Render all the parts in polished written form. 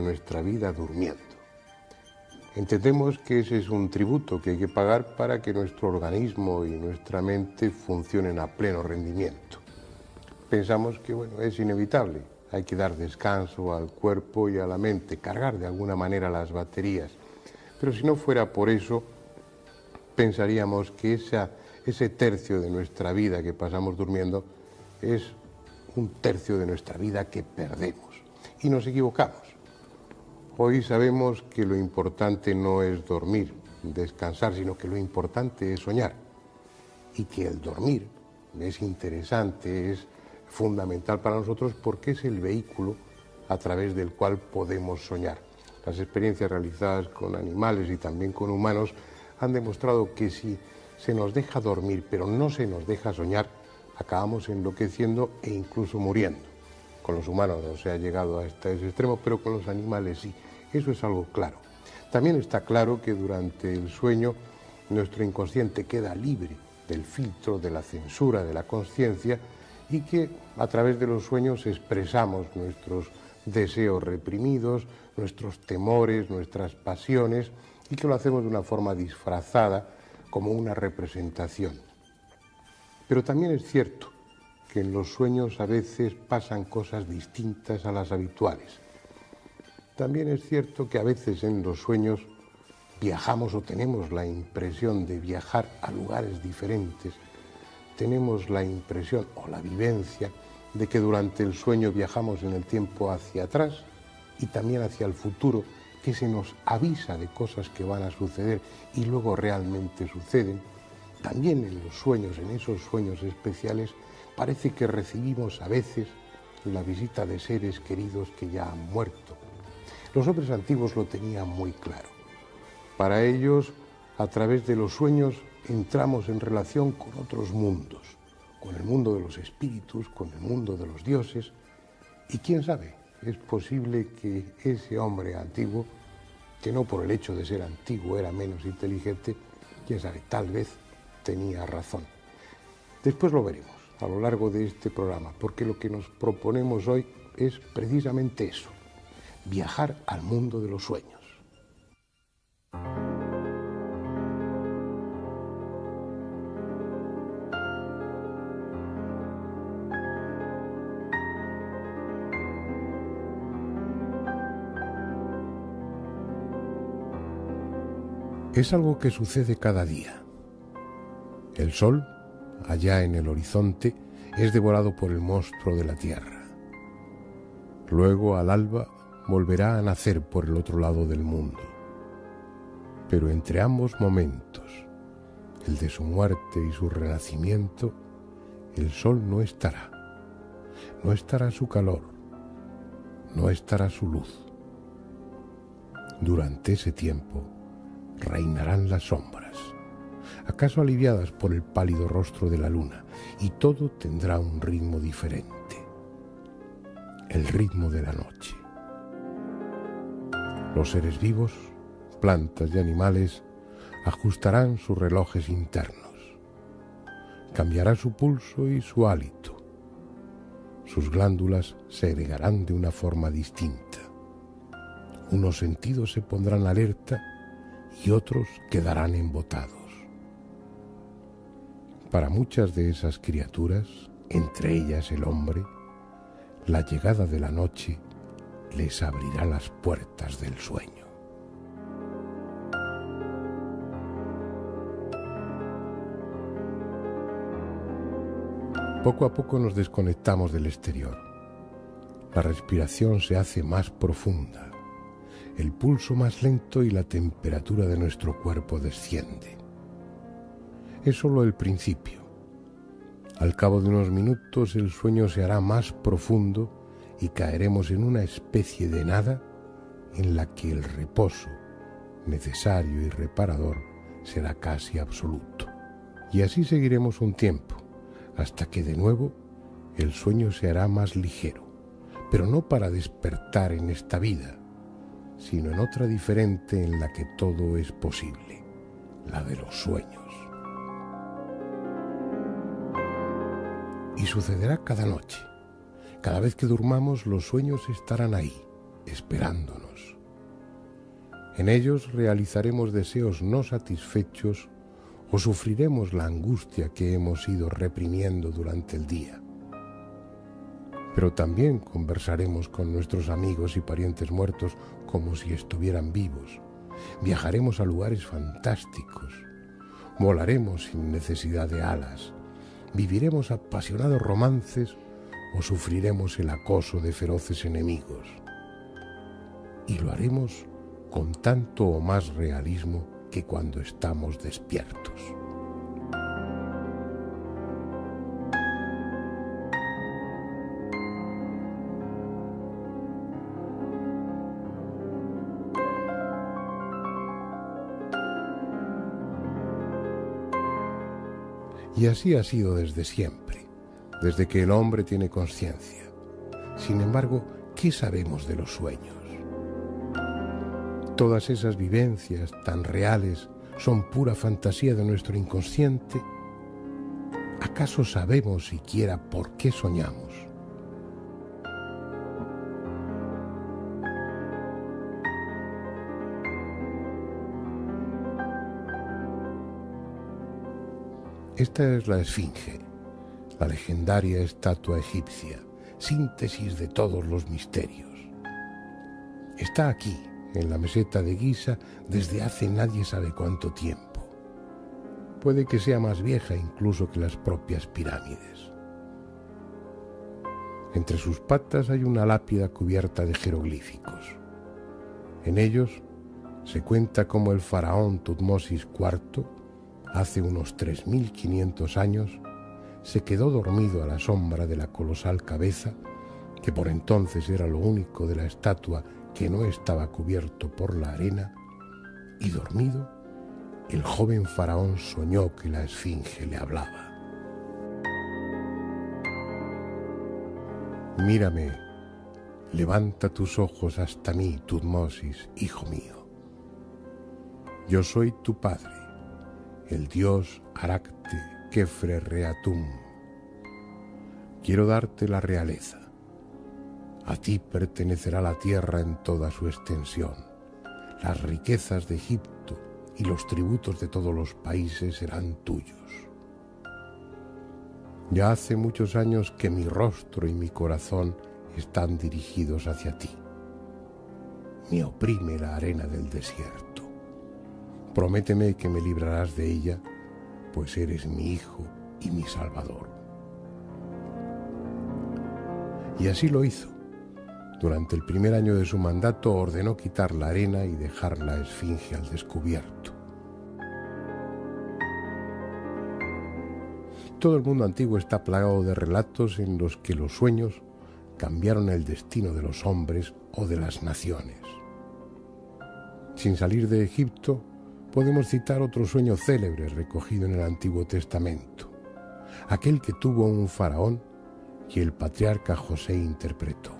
nuestra vida durmiendo. Entendemos que ese es un tributo que hay que pagar para que nuestro organismo y nuestra mente funcionen a pleno rendimiento. Pensamos que es inevitable, hay que dar descanso al cuerpo y a la mente, cargar de alguna manera las baterías. Pero si no fuera por eso, pensaríamos que ese tercio de nuestra vida que pasamos durmiendo es un tercio de nuestra vida que perdemos. Y nos equivocamos. Hoy sabemos que lo importante no es dormir, descansar, sino que lo importante es soñar. Y que el dormir es interesante, es fundamental para nosotros porque es el vehículo a través del cual podemos soñar. Las experiencias realizadas con animales y también con humanos han demostrado que si se nos deja dormir pero no se nos deja soñar, acabamos enloqueciendo e incluso muriendo. Con los humanos no se ha llegado a ese extremo, pero con los animales sí. Eso es algo claro. También está claro que durante el sueño nuestro inconsciente queda libre del filtro, de la censura de la conciencia y que a través de los sueños expresamos nuestros deseos reprimidos, nuestros temores, nuestras pasiones y que lo hacemos de una forma disfrazada como una representación. Pero también es cierto que en los sueños a veces pasan cosas distintas a las habituales. También es cierto que a veces en los sueños viajamos o tenemos la impresión de viajar a lugares diferentes. Tenemos la impresión o la vivencia de que durante el sueño viajamos en el tiempo hacia atrás y también hacia el futuro, que se nos avisa de cosas que van a suceder y luego realmente suceden. También en los sueños, en esos sueños especiales, parece que recibimos a veces la visita de seres queridos que ya han muerto. Los hombres antiguos lo tenían muy claro. Para ellos, a través de los sueños, entramos en relación con otros mundos, con el mundo de los espíritus, con el mundo de los dioses, y quién sabe, es posible que ese hombre antiguo, que no por el hecho de ser antiguo era menos inteligente, quién sabe, tal vez tenía razón. Después lo veremos a lo largo de este programa, porque lo que nos proponemos hoy es precisamente eso, viajar al mundo de los sueños. Es algo que sucede cada día. El sol, allá en el horizonte, es devorado por el monstruo de la tierra. Luego, al alba, volverá a nacer por el otro lado del mundo. Pero entre ambos momentos, el de su muerte y su renacimiento, el sol no estará. No estará su calor, no estará su luz. Durante ese tiempo, reinarán las sombras, acaso aliviadas por el pálido rostro de la luna, y todo tendrá un ritmo diferente, el ritmo de la noche. Los seres vivos, plantas y animales ajustarán sus relojes internos. Cambiará su pulso y su hálito. Sus glándulas se agregarán de una forma distinta. Unos sentidos se pondrán alerta y otros quedarán embotados. Para muchas de esas criaturas, entre ellas el hombre, la llegada de la noche les abrirá las puertas del sueño. Poco a poco nos desconectamos del exterior. La respiración se hace más profunda, el pulso más lento y la temperatura de nuestro cuerpo desciende. Es solo el principio. Al cabo de unos minutos el sueño se hará más profundo y caeremos en una especie de nada en la que el reposo, necesario y reparador, será casi absoluto. Y así seguiremos un tiempo, hasta que de nuevo el sueño se hará más ligero, pero no para despertar en esta vida, sino en otra diferente en la que todo es posible, la de los sueños. Y sucederá cada noche. Cada vez que durmamos, los sueños estarán ahí, esperándonos. En ellos realizaremos deseos no satisfechos o sufriremos la angustia que hemos ido reprimiendo durante el día. Pero también conversaremos con nuestros amigos y parientes muertos como si estuvieran vivos. Viajaremos a lugares fantásticos. Volaremos sin necesidad de alas. Viviremos apasionados romances o sufriremos el acoso de feroces enemigos. Y lo haremos con tanto o más realismo que cuando estamos despiertos. Y así ha sido desde siempre, desde que el hombre tiene conciencia. Sin embargo, ¿qué sabemos de los sueños? Todas esas vivencias tan reales son pura fantasía de nuestro inconsciente. ¿Acaso sabemos siquiera por qué soñamos? Esta es la Esfinge, la legendaria estatua egipcia, síntesis de todos los misterios. Está aquí, en la meseta de Giza, desde hace nadie sabe cuánto tiempo. Puede que sea más vieja incluso que las propias pirámides. Entre sus patas hay una lápida cubierta de jeroglíficos. En ellos se cuenta cómo el faraón Tutmosis IV, hace unos 3.500 años, se quedó dormido a la sombra de la colosal cabeza, que por entonces era lo único de la estatua que no estaba cubierto por la arena, y dormido, el joven faraón soñó que la Esfinge le hablaba. Mírame, levanta tus ojos hasta mí, Tutmosis, hijo mío. Yo soy tu padre, el dios Arakte Kefre Reatum. Quiero darte la realeza. A ti pertenecerá la tierra en toda su extensión. Las riquezas de Egipto y los tributos de todos los países serán tuyos. Ya hace muchos años que mi rostro y mi corazón están dirigidos hacia ti. Me oprime la arena del desierto. Prométeme que me librarás de ella, pues eres mi hijo y mi salvador. Y así lo hizo. Durante el primer año de su mandato ordenó quitar la arena y dejar la Esfinge al descubierto. Todo el mundo antiguo está plagado de relatos en los que los sueños cambiaron el destino de los hombres o de las naciones. Sin salir de Egipto, podemos citar otro sueño célebre recogido en el Antiguo Testamento, aquel que tuvo un faraón y el patriarca José interpretó.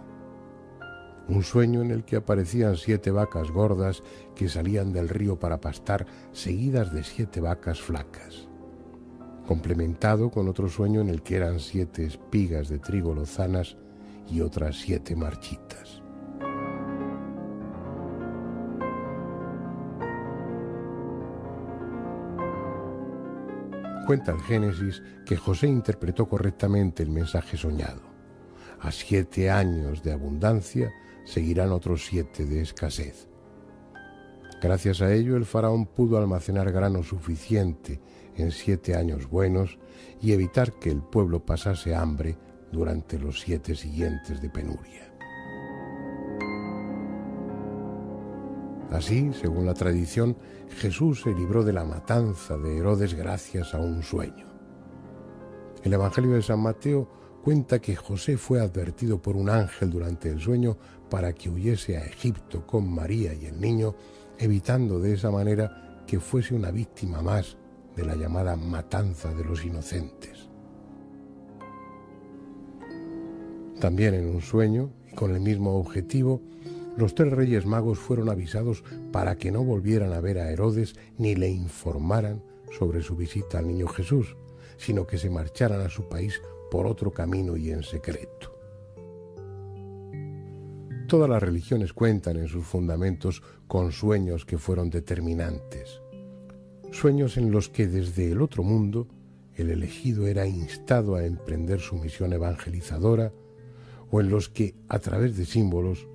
Un sueño en el que aparecían 7 vacas gordas que salían del río para pastar, seguidas de 7 vacas flacas, complementado con otro sueño en el que eran 7 espigas de trigo lozanas y otras 7 marchitas. Cuenta el Génesis que José interpretó correctamente el mensaje soñado. A 7 años de abundancia seguirán otros 7 de escasez. Gracias a ello, el faraón pudo almacenar grano suficiente en 7 años buenos y evitar que el pueblo pasase hambre durante los 7 siguientes de penuria. Así, según la tradición, Jesús se libró de la matanza de Herodes gracias a un sueño. El Evangelio de San Mateo cuenta que José fue advertido por un ángel durante el sueño para que huyese a Egipto con María y el niño, evitando de esa manera que fuese una víctima más de la llamada matanza de los inocentes. También en un sueño, y con el mismo objetivo, los 3 reyes magos fueron avisados para que no volvieran a ver a Herodes ni le informaran sobre su visita al niño Jesús, sino que se marcharan a su país por otro camino y en secreto. Todas las religiones cuentan en sus fundamentos con sueños que fueron determinantes. Sueños en los que desde el otro mundo el elegido era instado a emprender su misión evangelizadora, o en los que, a través de símbolos,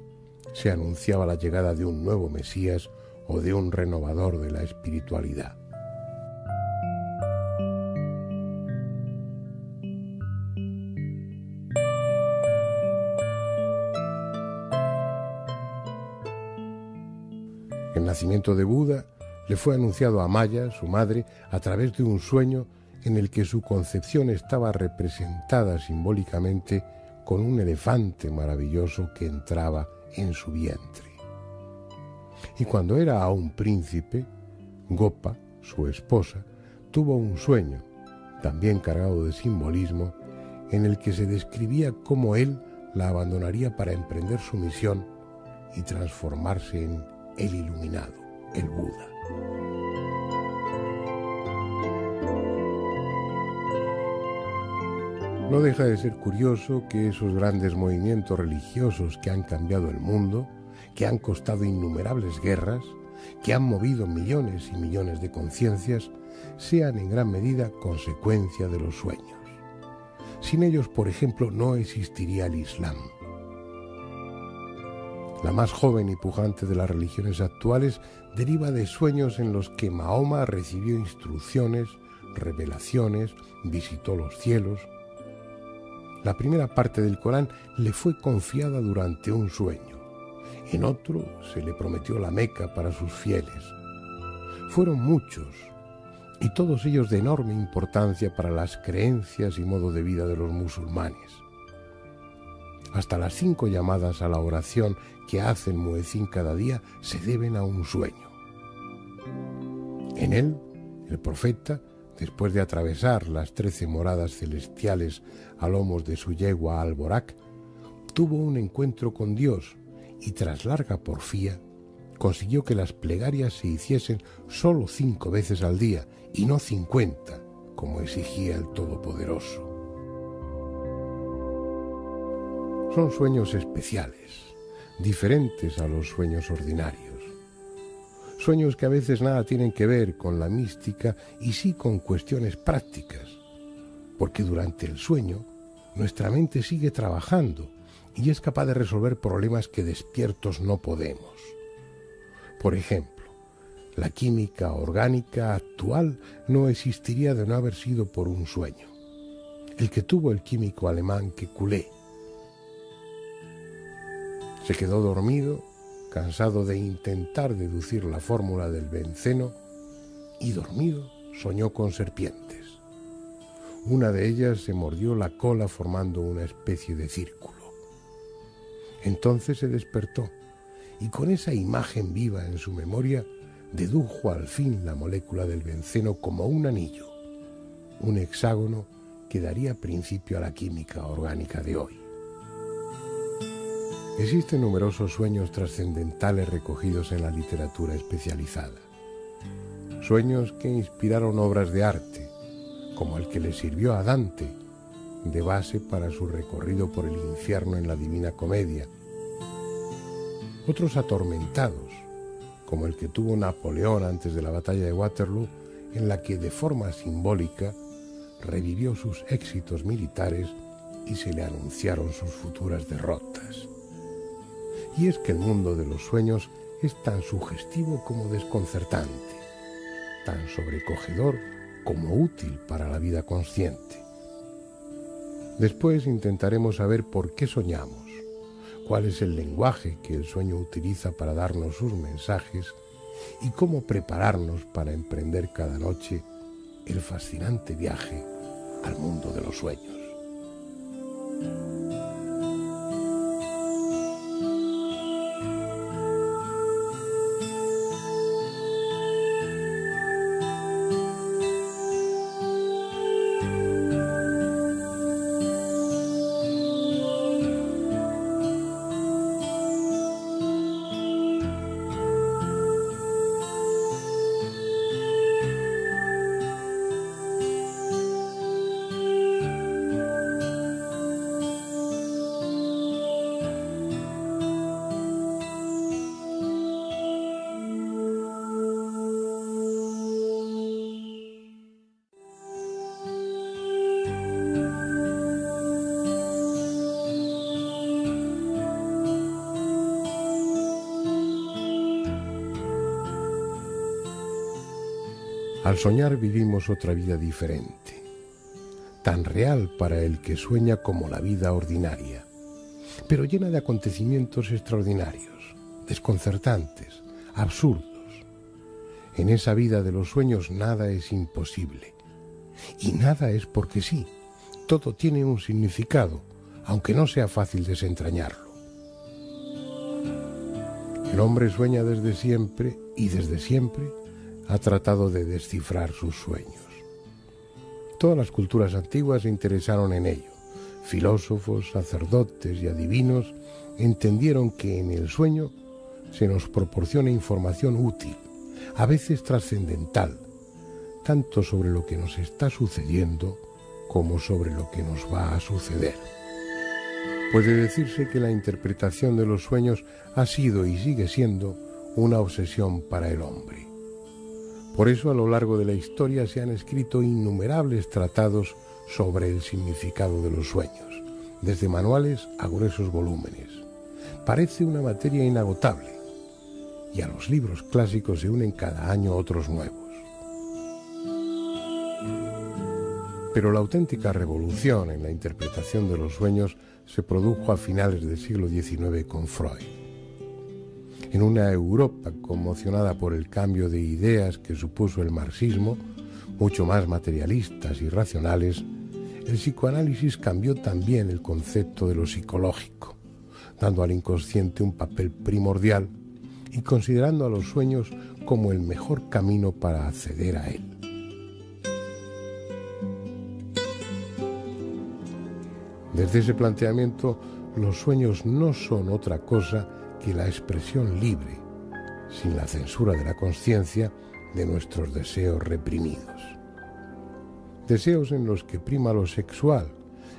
se anunciaba la llegada de un nuevo Mesías o de un renovador de la espiritualidad. El nacimiento de Buda le fue anunciado a Maya, su madre, a través de un sueño en el que su concepción estaba representada simbólicamente con un elefante maravilloso que entraba en su vientre. Y cuando era aún príncipe, Gopa, su esposa, tuvo un sueño, también cargado de simbolismo, en el que se describía cómo él la abandonaría para emprender su misión y transformarse en el iluminado, el Buda. No deja de ser curioso que esos grandes movimientos religiosos que han cambiado el mundo, que han costado innumerables guerras, que han movido millones y millones de conciencias, sean en gran medida consecuencia de los sueños. Sin ellos, por ejemplo, no existiría el Islam. La más joven y pujante de las religiones actuales deriva de sueños en los que Mahoma recibió instrucciones, revelaciones, visitó los cielos. La primera parte del Corán le fue confiada durante un sueño. En otro se le prometió la Meca para sus fieles. Fueron muchos, y todos ellos de enorme importancia para las creencias y modo de vida de los musulmanes. Hasta las 5 llamadas a la oración que hace el muecín cada día se deben a un sueño. En él, el profeta, después de atravesar las 13 moradas celestiales a lomos de su yegua Al-Borak, tuvo un encuentro con Dios y tras larga porfía consiguió que las plegarias se hiciesen solo 5 veces al día y no 50, como exigía el Todopoderoso. Son sueños especiales, diferentes a los sueños ordinarios. Sueños que a veces nada tienen que ver con la mística y sí con cuestiones prácticas, porque durante el sueño nuestra mente sigue trabajando y es capaz de resolver problemas que despiertos no podemos. Por ejemplo, la química orgánica actual no existiría de no haber sido por un sueño, el que tuvo el químico alemán Kekulé. Se quedó dormido, cansado de intentar deducir la fórmula del benceno, y dormido soñó con serpientes. Una de ellas se mordió la cola formando una especie de círculo. Entonces se despertó y con esa imagen viva en su memoria dedujo al fin la molécula del benceno como un anillo, un hexágono que daría principio a la química orgánica de hoy. Existen numerosos sueños trascendentales recogidos en la literatura especializada. Sueños que inspiraron obras de arte, como el que le sirvió a Dante de base para su recorrido por el infierno en la Divina Comedia. Otros atormentados, como el que tuvo Napoleón antes de la batalla de Waterloo, en la que de forma simbólica revivió sus éxitos militares y se le anunciaron sus futuras derrotas. Y es que el mundo de los sueños es tan sugestivo como desconcertante, tan sobrecogedor como útil para la vida consciente. Después intentaremos saber por qué soñamos, cuál es el lenguaje que el sueño utiliza para darnos sus mensajes y cómo prepararnos para emprender cada noche el fascinante viaje al mundo de los sueños. Al soñar vivimos otra vida diferente, tan real para el que sueña como la vida ordinaria, pero llena de acontecimientos extraordinarios, desconcertantes, absurdos. En esa vida de los sueños nada es imposible, y nada es porque sí, todo tiene un significado, aunque no sea fácil desentrañarlo. El hombre sueña desde siempre y desde siempre ha tratado de descifrar sus sueños. Todas las culturas antiguas se interesaron en ello. Filósofos, sacerdotes y adivinos entendieron que en el sueño se nos proporciona información útil, a veces trascendental, tanto sobre lo que nos está sucediendo como sobre lo que nos va a suceder. Puede decirse que la interpretación de los sueños ha sido y sigue siendo una obsesión para el hombre. Por eso a lo largo de la historia se han escrito innumerables tratados sobre el significado de los sueños, desde manuales a gruesos volúmenes. Parece una materia inagotable, y a los libros clásicos se unen cada año otros nuevos. Pero la auténtica revolución en la interpretación de los sueños se produjo a finales del siglo XIX con Freud. En una Europa conmocionada por el cambio de ideas que supuso el marxismo, mucho más materialistas y racionales, el psicoanálisis cambió también el concepto de lo psicológico, dando al inconsciente un papel primordial y considerando a los sueños como el mejor camino para acceder a él. Desde ese planteamiento, los sueños no son otra cosa que la expresión libre, sin la censura de la consciencia, de nuestros deseos reprimidos. Deseos en los que prima lo sexual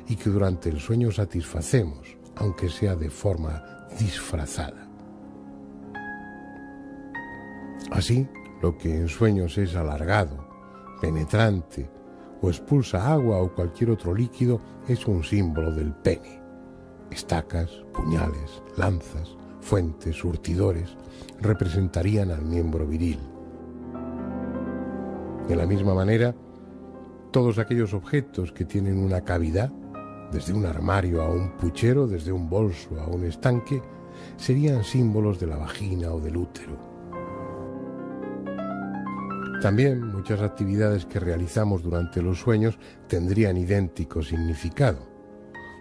y que durante el sueño satisfacemos, aunque sea de forma disfrazada. Así, lo que en sueños es alargado, penetrante o expulsa agua o cualquier otro líquido es un símbolo del pene. Estacas, puñales, lanzas, fuentes, surtidores, representarían al miembro viril. De la misma manera, todos aquellos objetos que tienen una cavidad, desde un armario a un puchero, desde un bolso a un estanque, serían símbolos de la vagina o del útero. También muchas actividades que realizamos durante los sueños tendrían idéntico significado.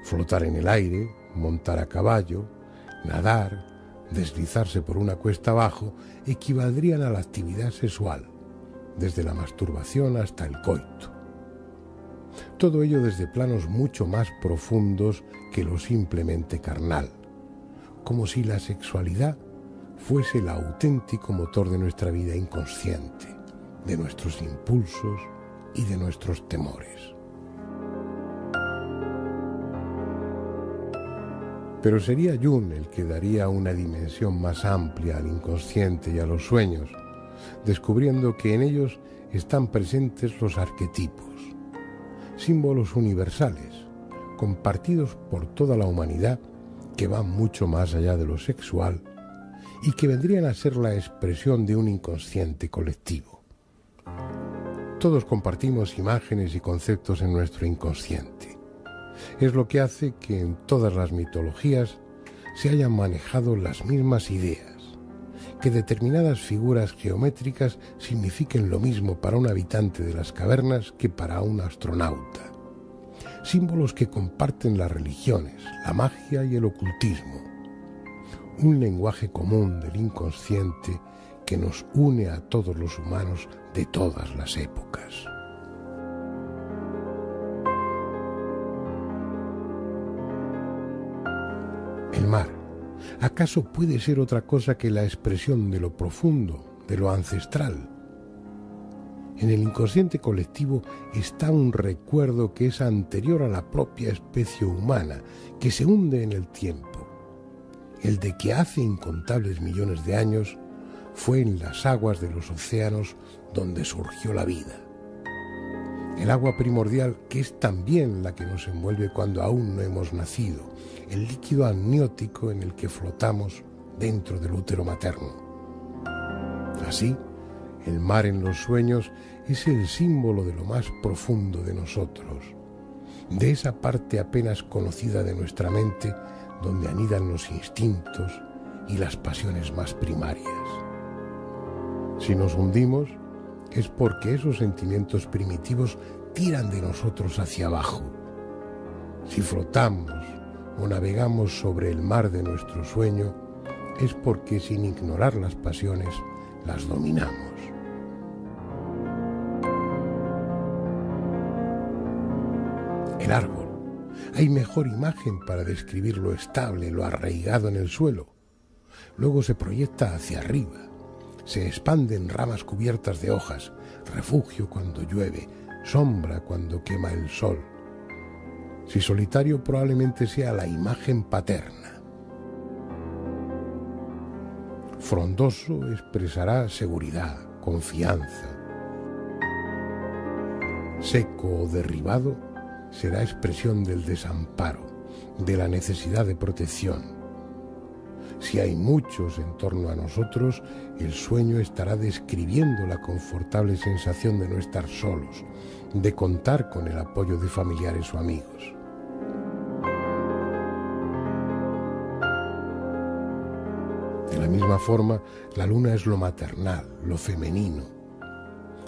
Flotar en el aire, montar a caballo, nadar, deslizarse por una cuesta abajo, equivaldrían a la actividad sexual, desde la masturbación hasta el coito. Todo ello desde planos mucho más profundos que lo simplemente carnal, como si la sexualidad fuese el auténtico motor de nuestra vida inconsciente, de nuestros impulsos y de nuestros temores. Pero sería Jung el que daría una dimensión más amplia al inconsciente y a los sueños, descubriendo que en ellos están presentes los arquetipos, símbolos universales, compartidos por toda la humanidad, que van mucho más allá de lo sexual y que vendrían a ser la expresión de un inconsciente colectivo. Todos compartimos imágenes y conceptos en nuestro inconsciente. Es lo que hace que en todas las mitologías se hayan manejado las mismas ideas, que determinadas figuras geométricas signifiquen lo mismo para un habitante de las cavernas que para un astronauta. Símbolos que comparten las religiones, la magia y el ocultismo. Un lenguaje común del inconsciente que nos une a todos los humanos de todas las épocas. El mar, ¿acaso puede ser otra cosa que la expresión de lo profundo, de lo ancestral? En el inconsciente colectivo está un recuerdo que es anterior a la propia especie humana, que se hunde en el tiempo, el de que hace incontables millones de años fue en las aguas de los océanos donde surgió la vida. El agua primordial, que es también la que nos envuelve cuando aún no hemos nacido, el líquido amniótico en el que flotamos dentro del útero materno. Así, el mar en los sueños es el símbolo de lo más profundo de nosotros, de esa parte apenas conocida de nuestra mente donde anidan los instintos y las pasiones más primarias. Si nos hundimos, es porque esos sentimientos primitivos tiran de nosotros hacia abajo. Si flotamos o navegamos sobre el mar de nuestro sueño, es porque sin ignorar las pasiones, las dominamos. El árbol. Hay mejor imagen para describir lo estable, lo arraigado en el suelo. Luego se proyecta hacia arriba. Se expande en ramas cubiertas de hojas, refugio cuando llueve, sombra cuando quema el sol. Si solitario, probablemente sea la imagen paterna. Frondoso expresará seguridad, confianza. Seco o derribado será expresión del desamparo, de la necesidad de protección. Si hay muchos en torno a nosotros, el sueño estará describiendo la confortable sensación de no estar solos, de contar con el apoyo de familiares o amigos. De la misma forma, la luna es lo maternal, lo femenino.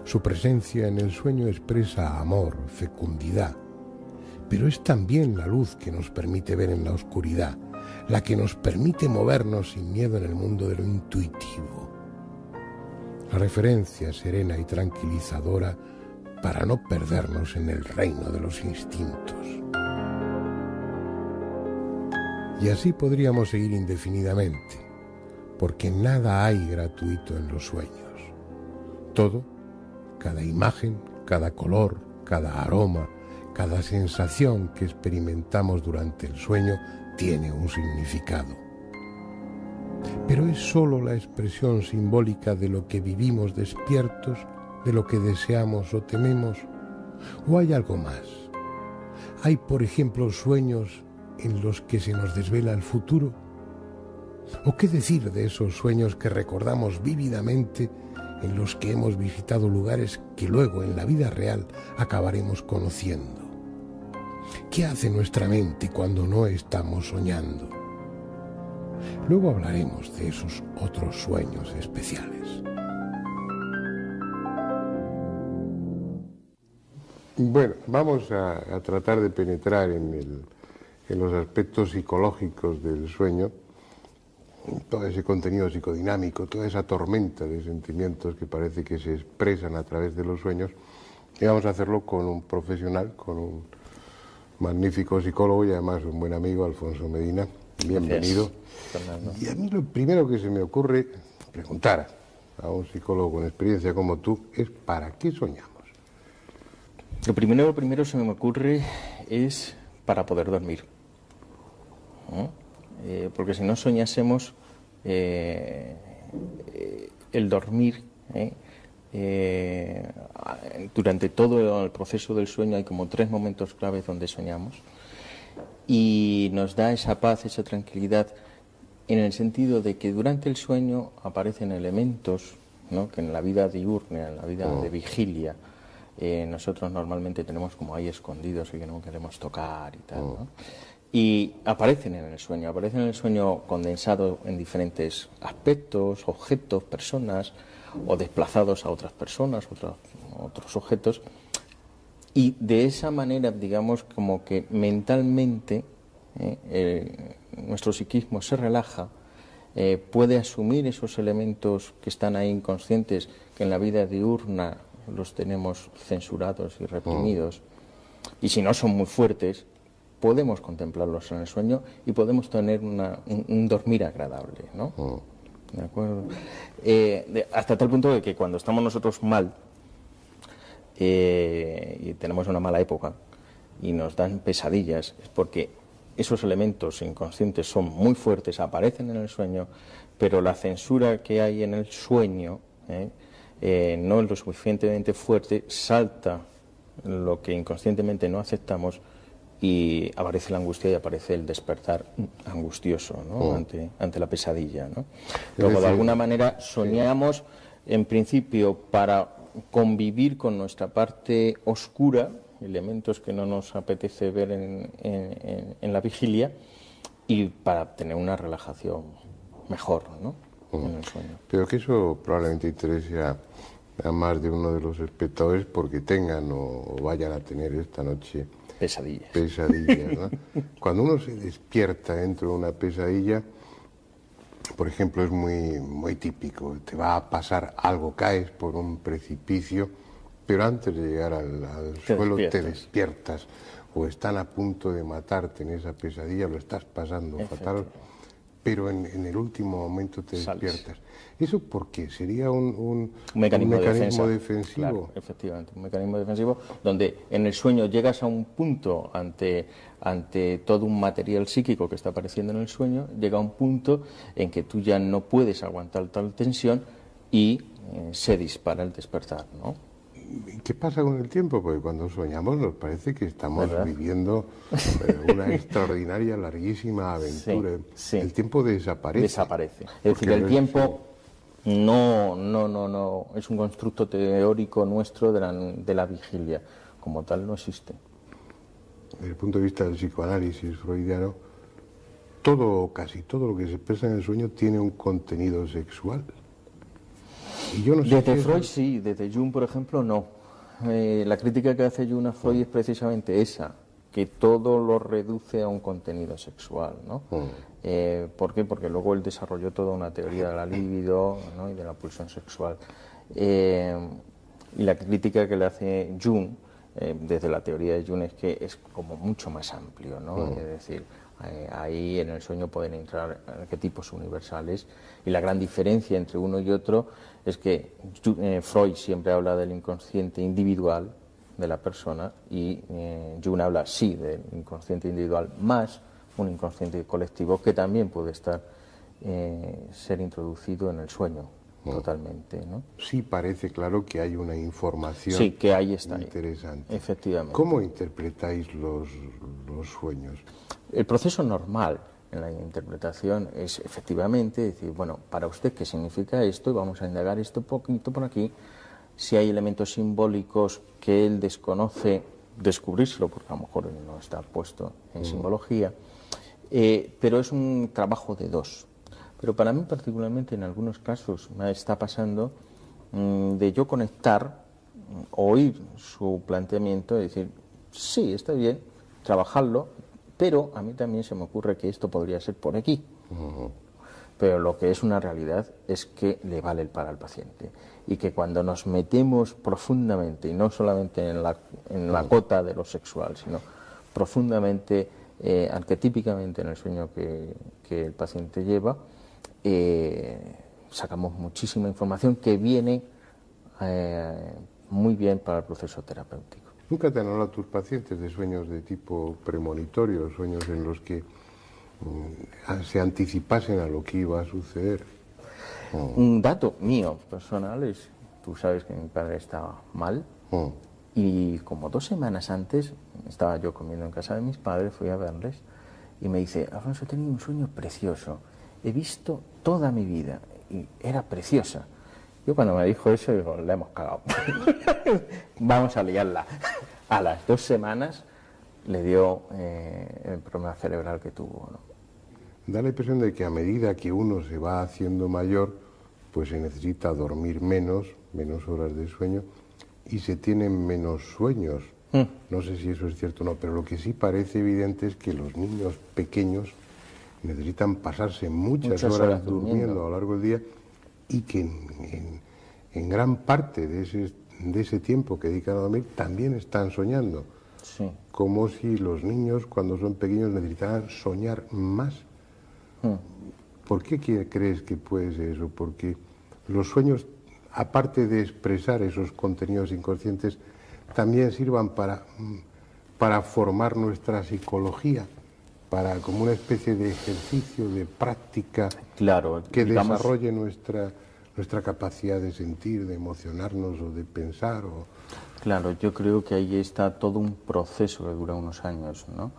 Su presencia en el sueño expresa amor, fecundidad, pero es también la luz que nos permite ver en la oscuridad, la que nos permite movernos sin miedo en el mundo de lo intuitivo. La referencia serena y tranquilizadora para no perdernos en el reino de los instintos. Y así podríamos seguir indefinidamente, porque nada hay gratuito en los sueños. Todo, cada imagen, cada color, cada aroma, cada sensación que experimentamos durante el sueño tiene un significado. Pero es solo la expresión simbólica de lo que vivimos despiertos, de lo que deseamos o tememos, ¿o hay algo más? ¿Hay, por ejemplo, sueños en los que se nos desvela el futuro? ¿O qué decir de esos sueños que recordamos vívidamente, en los que hemos visitado lugares que luego en la vida real acabaremos conociendo? ¿Qué hace nuestra mente cuando no estamos soñando? Luego hablaremos de esos otros sueños especiales. Bueno, vamos a tratar de penetrar en los aspectos psicológicos del sueño, todo ese contenido psicodinámico, toda esa tormenta de sentimientos que parece que se expresan a través de los sueños, y vamos a hacerlo con un profesional, con un magnífico psicólogo y además un buen amigo, Alfonso Medina. Bienvenido. Y a mí lo primero que se me ocurre preguntar a un psicólogo con experiencia como tú es ¿para qué soñamos? Lo primero se me ocurre es para poder dormir. Porque si no soñásemos, el dormir, durante todo el proceso del sueño hay como 3 momentos claves donde soñamos y nos da esa paz, esa tranquilidad, en el sentido de que durante el sueño aparecen elementos, ¿no?, que en la vida diurna, en la vida de vigilia, nosotros normalmente tenemos como ahí escondidos y que no queremos tocar y tal, ¿no? Y aparecen en el sueño condensado en diferentes aspectos, objetos, personas, o desplazados a otras personas, otros objetos, y de esa manera, digamos, como que mentalmente nuestro psiquismo se relaja, puede asumir esos elementos que están ahí inconscientes, que en la vida diurna los tenemos censurados y reprimidos, y si no son muy fuertes, podemos contemplarlos en el sueño y podemos tener un dormir agradable, ¿no? ¿De acuerdo? Hasta tal punto de que cuando estamos nosotros mal y tenemos una mala época y nos dan pesadillas, es porque esos elementos inconscientes son muy fuertes, aparecen en el sueño, pero la censura que hay en el sueño no es lo suficientemente fuerte, salta lo que inconscientemente no aceptamos y aparece la angustia y aparece el despertar angustioso, ¿no? ante la pesadilla, ¿no? Luego, de alguna manera, soñamos, en principio, para convivir con nuestra parte oscura, elementos que no nos apetece ver en la vigilia, y para tener una relajación mejor, ¿no? En el sueño. Pero que eso probablemente interese a más de uno de los espectadores porque tengan o vayan a tener esta noche pesadillas, ¿no? Cuando uno se despierta dentro de una pesadilla, por ejemplo, es muy típico, te va a pasar algo, caes por un precipicio, pero antes de llegar al suelo te despiertas, o están a punto de matarte en esa pesadilla, lo estás pasando fatal, pero en el último momento te despiertas. ¿Eso por qué? ¿Sería un mecanismo defensivo? Claro, efectivamente, un mecanismo defensivo donde en el sueño llegas a un punto ante todo un material psíquico que está apareciendo en el sueño, llega a un punto en que tú ya no puedes aguantar tal tensión y se dispara el despertar, ¿no? ¿Qué pasa con el tiempo? Porque cuando soñamos nos parece que estamos viviendo una extraordinaria, larguísima aventura. Sí. El tiempo desaparece. Es decir, el tiempo no es un constructo teórico nuestro de la vigilia. Como tal no existe. Desde el punto de vista del psicoanálisis freudiano, casi todo lo que se expresa en el sueño tiene un contenido sexual. Y yo no sé desde Freud sí, desde Jung, por ejemplo, no. La crítica que hace Jung a Freud es precisamente esa, que todo lo reduce a un contenido sexual, ¿no? ¿Por qué? Porque luego él desarrolló toda una teoría de la libido, ¿no? Y de la pulsión sexual. Y la crítica que le hace Jung, desde la teoría de Jung, es que es como mucho más amplio, ¿no? Es decir, ahí en el sueño pueden entrar arquetipos universales, y la gran diferencia entre uno y otro es que Freud siempre habla del inconsciente individual de la persona y Jung habla sí del inconsciente individual más un inconsciente colectivo que también puede ser introducido en el sueño totalmente, ¿no? Sí, parece claro que hay una información que ahí está interesante. Efectivamente. ¿Cómo interpretáis los sueños? El proceso normal en la interpretación es efectivamente decir, bueno, para usted qué significa esto, y vamos a indagar esto poquito por aquí. Si hay elementos simbólicos que él desconoce, descubrírselo, porque a lo mejor él no está puesto en simbología, pero es un trabajo de dos. Pero para mí particularmente en algunos casos me está pasando de yo conectar, oír su planteamiento y decir, sí, está bien, trabajarlo, pero a mí también se me ocurre que esto podría ser por aquí. Pero lo que es una realidad es que le vale el para al paciente, y que cuando nos metemos profundamente, y no solamente en la cota de lo sexual, sino profundamente, arquetípicamente en el sueño que el paciente lleva, sacamos muchísima información que viene muy bien para el proceso terapéutico. ¿Nunca te han hablado tus pacientes de sueños de tipo premonitorio, sueños en los que se anticipasen a lo que iba a suceder? Un dato mío personal es, tú sabes que mi padre estaba mal, y como 2 semanas antes estaba yo comiendo en casa de mis padres, fui a verles y me dice, Alfonso, he tenido un sueño precioso, he visto toda mi vida y era preciosa. Yo cuando me dijo eso digo, la hemos cagado. Vamos a liarla. A las 2 semanas le dio el problema cerebral que tuvo, ¿no? Da la impresión de que a medida que uno se va haciendo mayor, pues se necesita dormir menos horas de sueño, y se tienen menos sueños. No sé si eso es cierto o no, pero lo que sí parece evidente es que los niños pequeños necesitan pasarse muchas horas durmiendo a lo largo del día, y que en gran parte de ese tiempo que dedican a dormir también están soñando. Sí. Como si los niños cuando son pequeños necesitaran soñar más. ¿Por qué crees que puede ser eso? Porque los sueños, aparte de expresar esos contenidos inconscientes, también sirvan para formar nuestra psicología, como una especie de ejercicio, de práctica, claro, que desarrolle nuestra capacidad de sentir, de emocionarnos o de pensar. Claro, yo creo que ahí está todo un proceso que dura unos años, ¿no?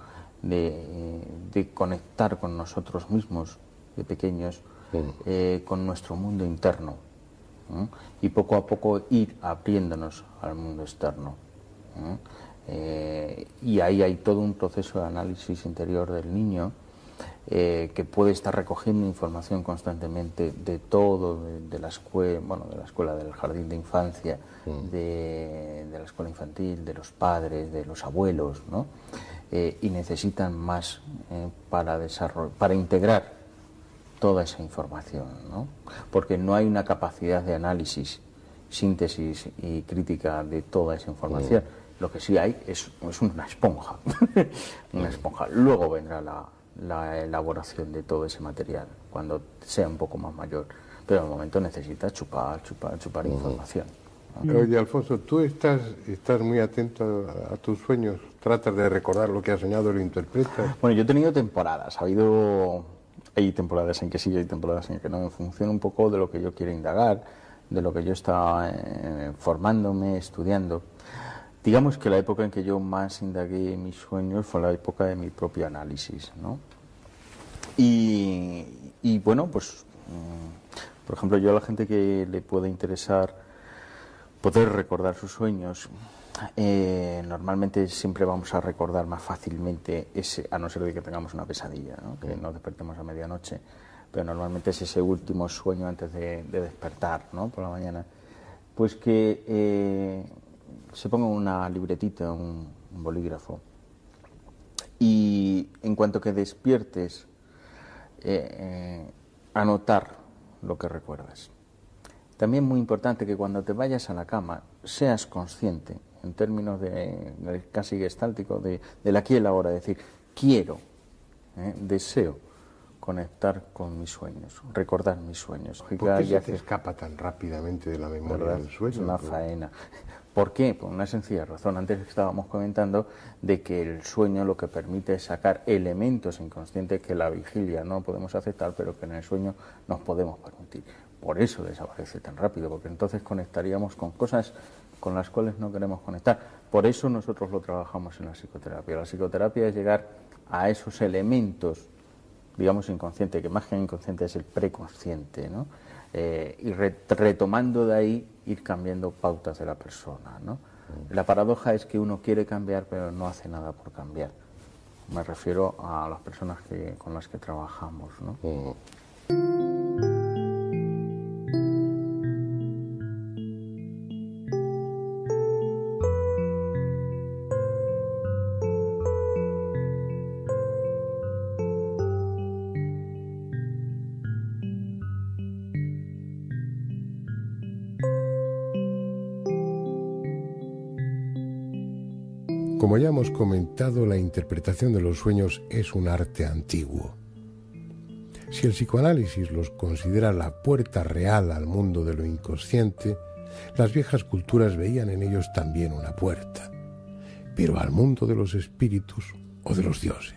De conectar con nosotros mismos de pequeños, con nuestro mundo interno, y poco a poco ir abriéndonos al mundo externo. Y ahí hay todo un proceso de análisis interior del niño que puede estar recogiendo información constantemente de todo, de la escuela, bueno, de la escuela, del jardín de infancia, de la escuela infantil, de los padres, de los abuelos, ¿no? Y necesitan más para integrar toda esa información, ¿no? Porque no hay una capacidad de análisis, síntesis y crítica de toda esa información. Lo que sí hay es una esponja, una esponja. Luego vendrá la elaboración de todo ese material, cuando sea un poco más mayor. Pero al momento necesita chupar información, ¿no? Oye, Alfonso, tú estás muy atento a tus sueños, tratas de recordar lo que has soñado y lo interpretas. Bueno, yo he tenido temporadas, hay temporadas en que sí y hay temporadas en que no, en función un poco de lo que yo quiero indagar, de lo que yo estaba formándome, estudiando. Digamos que la época en que yo más indagué mis sueños fue la época de mi propio análisis, ¿no? Y bueno, pues, por ejemplo, yo a la gente que le puede interesar poder recordar sus sueños, normalmente siempre vamos a recordar más fácilmente a no ser de que tengamos una pesadilla, ¿no? Que nos despertemos a medianoche, pero normalmente es ese último sueño antes de despertar, ¿no? Por la mañana, pues que se ponga una libretita, un bolígrafo, y en cuanto que despiertes, anotar lo que recuerdas. También muy importante que cuando te vayas a la cama seas consciente, en términos de casi gestáltico, del aquí y el ahora, decir, quiero, deseo conectar con mis sueños, recordar mis sueños. ¿Por qué se te escapa tan rápidamente de la memoria del sueño? Es una faena. ¿Por qué? Por una sencilla razón. Antes estábamos comentando de que el sueño lo que permite es sacar elementos inconscientes que la vigilia no podemos aceptar, pero que en el sueño nos podemos permitir. Por eso desaparece tan rápido, porque entonces conectaríamos con cosas con las cuales no queremos conectar. Por eso nosotros lo trabajamos en la psicoterapia. La psicoterapia es llegar a esos elementos, digamos, inconscientes, que más que inconsciente es el preconsciente, ¿no? Y retomando de ahí, ir cambiando pautas de la persona, ¿no? La paradoja es que uno quiere cambiar, pero no hace nada por cambiar. Me refiero a las personas con las que trabajamos, ¿no? Como ya hemos comentado, la interpretación de los sueños es un arte antiguo. Si el psicoanálisis los considera la puerta real al mundo de lo inconsciente, las viejas culturas veían en ellos también una puerta, pero al mundo de los espíritus o de los dioses.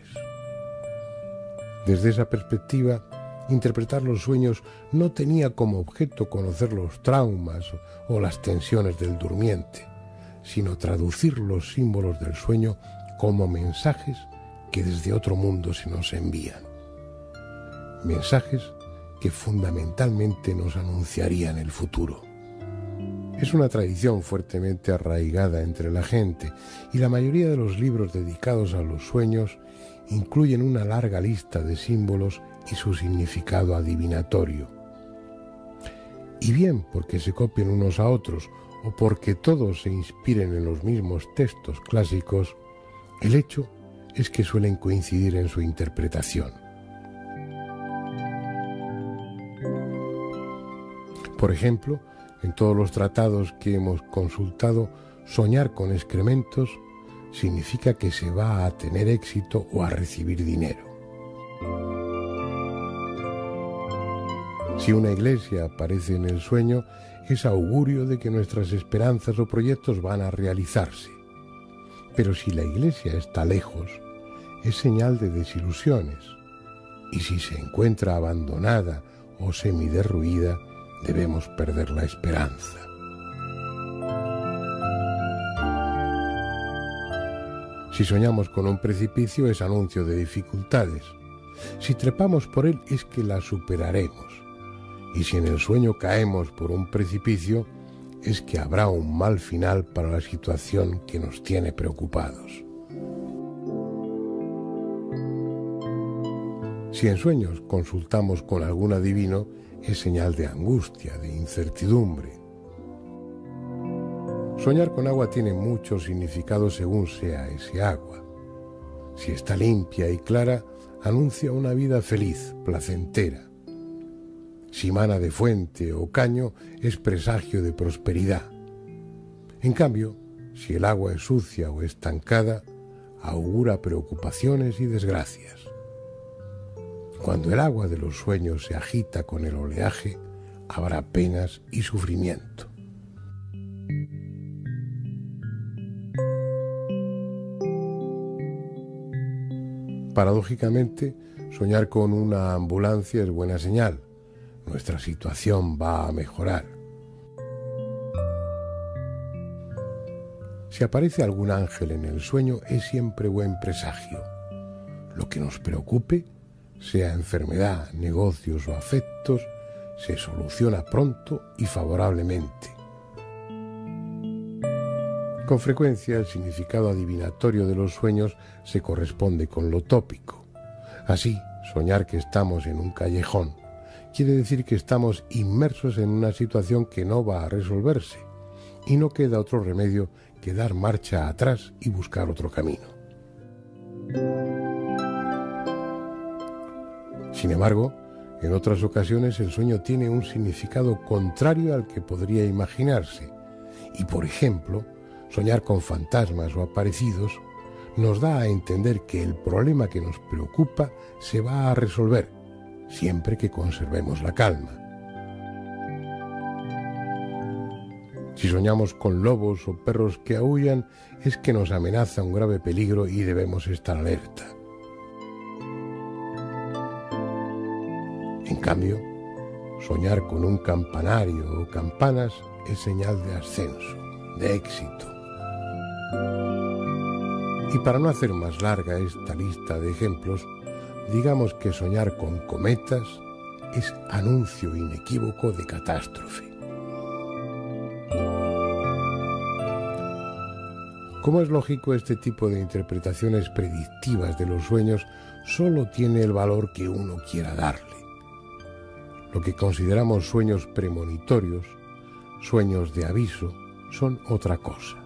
Desde esa perspectiva, interpretar los sueños no tenía como objeto conocer los traumas o las tensiones del durmiente, sino traducir los símbolos del sueño como mensajes que desde otro mundo se nos envían. Mensajes que fundamentalmente nos anunciarían el futuro. Es una tradición fuertemente arraigada entre la gente y la mayoría de los libros dedicados a los sueños incluyen una larga lista de símbolos y su significado adivinatorio. Y bien porque se copien unos a otros o porque todos se inspiren en los mismos textos clásicos, el hecho es que suelen coincidir en su interpretación. Por ejemplo, en todos los tratados que hemos consultado, soñar con excrementos significa que se va a tener éxito o a recibir dinero. Si una iglesia aparece en el sueño, es augurio de que nuestras esperanzas o proyectos van a realizarse. Pero si la iglesia está lejos, es señal de desilusiones. Y si se encuentra abandonada o semiderruida, debemos perder la esperanza. Si soñamos con un precipicio, es anuncio de dificultades. Si trepamos por él, es que las superaremos. Y si en el sueño caemos por un precipicio, es que habrá un mal final para la situación que nos tiene preocupados. Si en sueños consultamos con algún adivino, es señal de angustia, de incertidumbre. Soñar con agua tiene mucho significado según sea ese agua. Si está limpia y clara, anuncia una vida feliz, placentera. Si mana de fuente o caño, es presagio de prosperidad. En cambio, si el agua es sucia o estancada, augura preocupaciones y desgracias. Cuando el agua de los sueños se agita con el oleaje, habrá penas y sufrimiento. Paradójicamente, soñar con una ambulancia es buena señal. Nuestra situación va a mejorar. Si aparece algún ángel en el sueño, es siempre buen presagio. Lo que nos preocupe, sea enfermedad, negocios o afectos, se soluciona pronto y favorablemente. Con frecuencia, el significado adivinatorio de los sueños se corresponde con lo tópico. Así, soñar que estamos en un callejón quiere decir que estamos inmersos en una situación que no va a resolverse y no queda otro remedio que dar marcha atrás y buscar otro camino. Sin embargo, en otras ocasiones el sueño tiene un significado contrario al que podría imaginarse y, por ejemplo, soñar con fantasmas o aparecidos nos da a entender que el problema que nos preocupa se va a resolver, siempre que conservemos la calma. Si soñamos con lobos o perros que aúllan, es que nos amenaza un grave peligro y debemos estar alerta. En cambio, soñar con un campanario o campanas es señal de ascenso, de éxito. Y para no hacer más larga esta lista de ejemplos, digamos que soñar con cometas es anuncio inequívoco de catástrofe. Como es lógico, este tipo de interpretaciones predictivas de los sueños solo tiene el valor que uno quiera darle. Lo que consideramos sueños premonitorios, sueños de aviso, son otra cosa.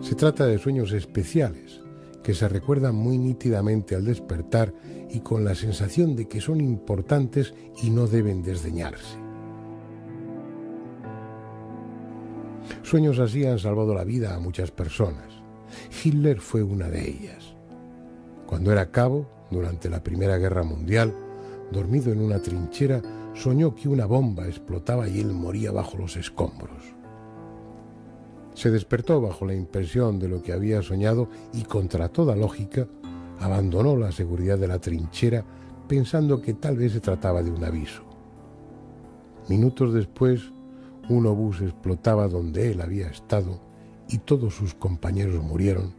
Se trata de sueños especiales, que se recuerdan muy nítidamente al despertar y con la sensación de que son importantes y no deben desdeñarse. Sueños así han salvado la vida a muchas personas. Hitler fue una de ellas. Cuando era cabo, durante la Primera Guerra Mundial, dormido en una trinchera, soñó que una bomba explotaba y él moría bajo los escombros. Se despertó bajo la impresión de lo que había soñado y, contra toda lógica, abandonó la seguridad de la trinchera pensando que tal vez se trataba de un aviso. Minutos después, un obús explotaba donde él había estado y todos sus compañeros murieron,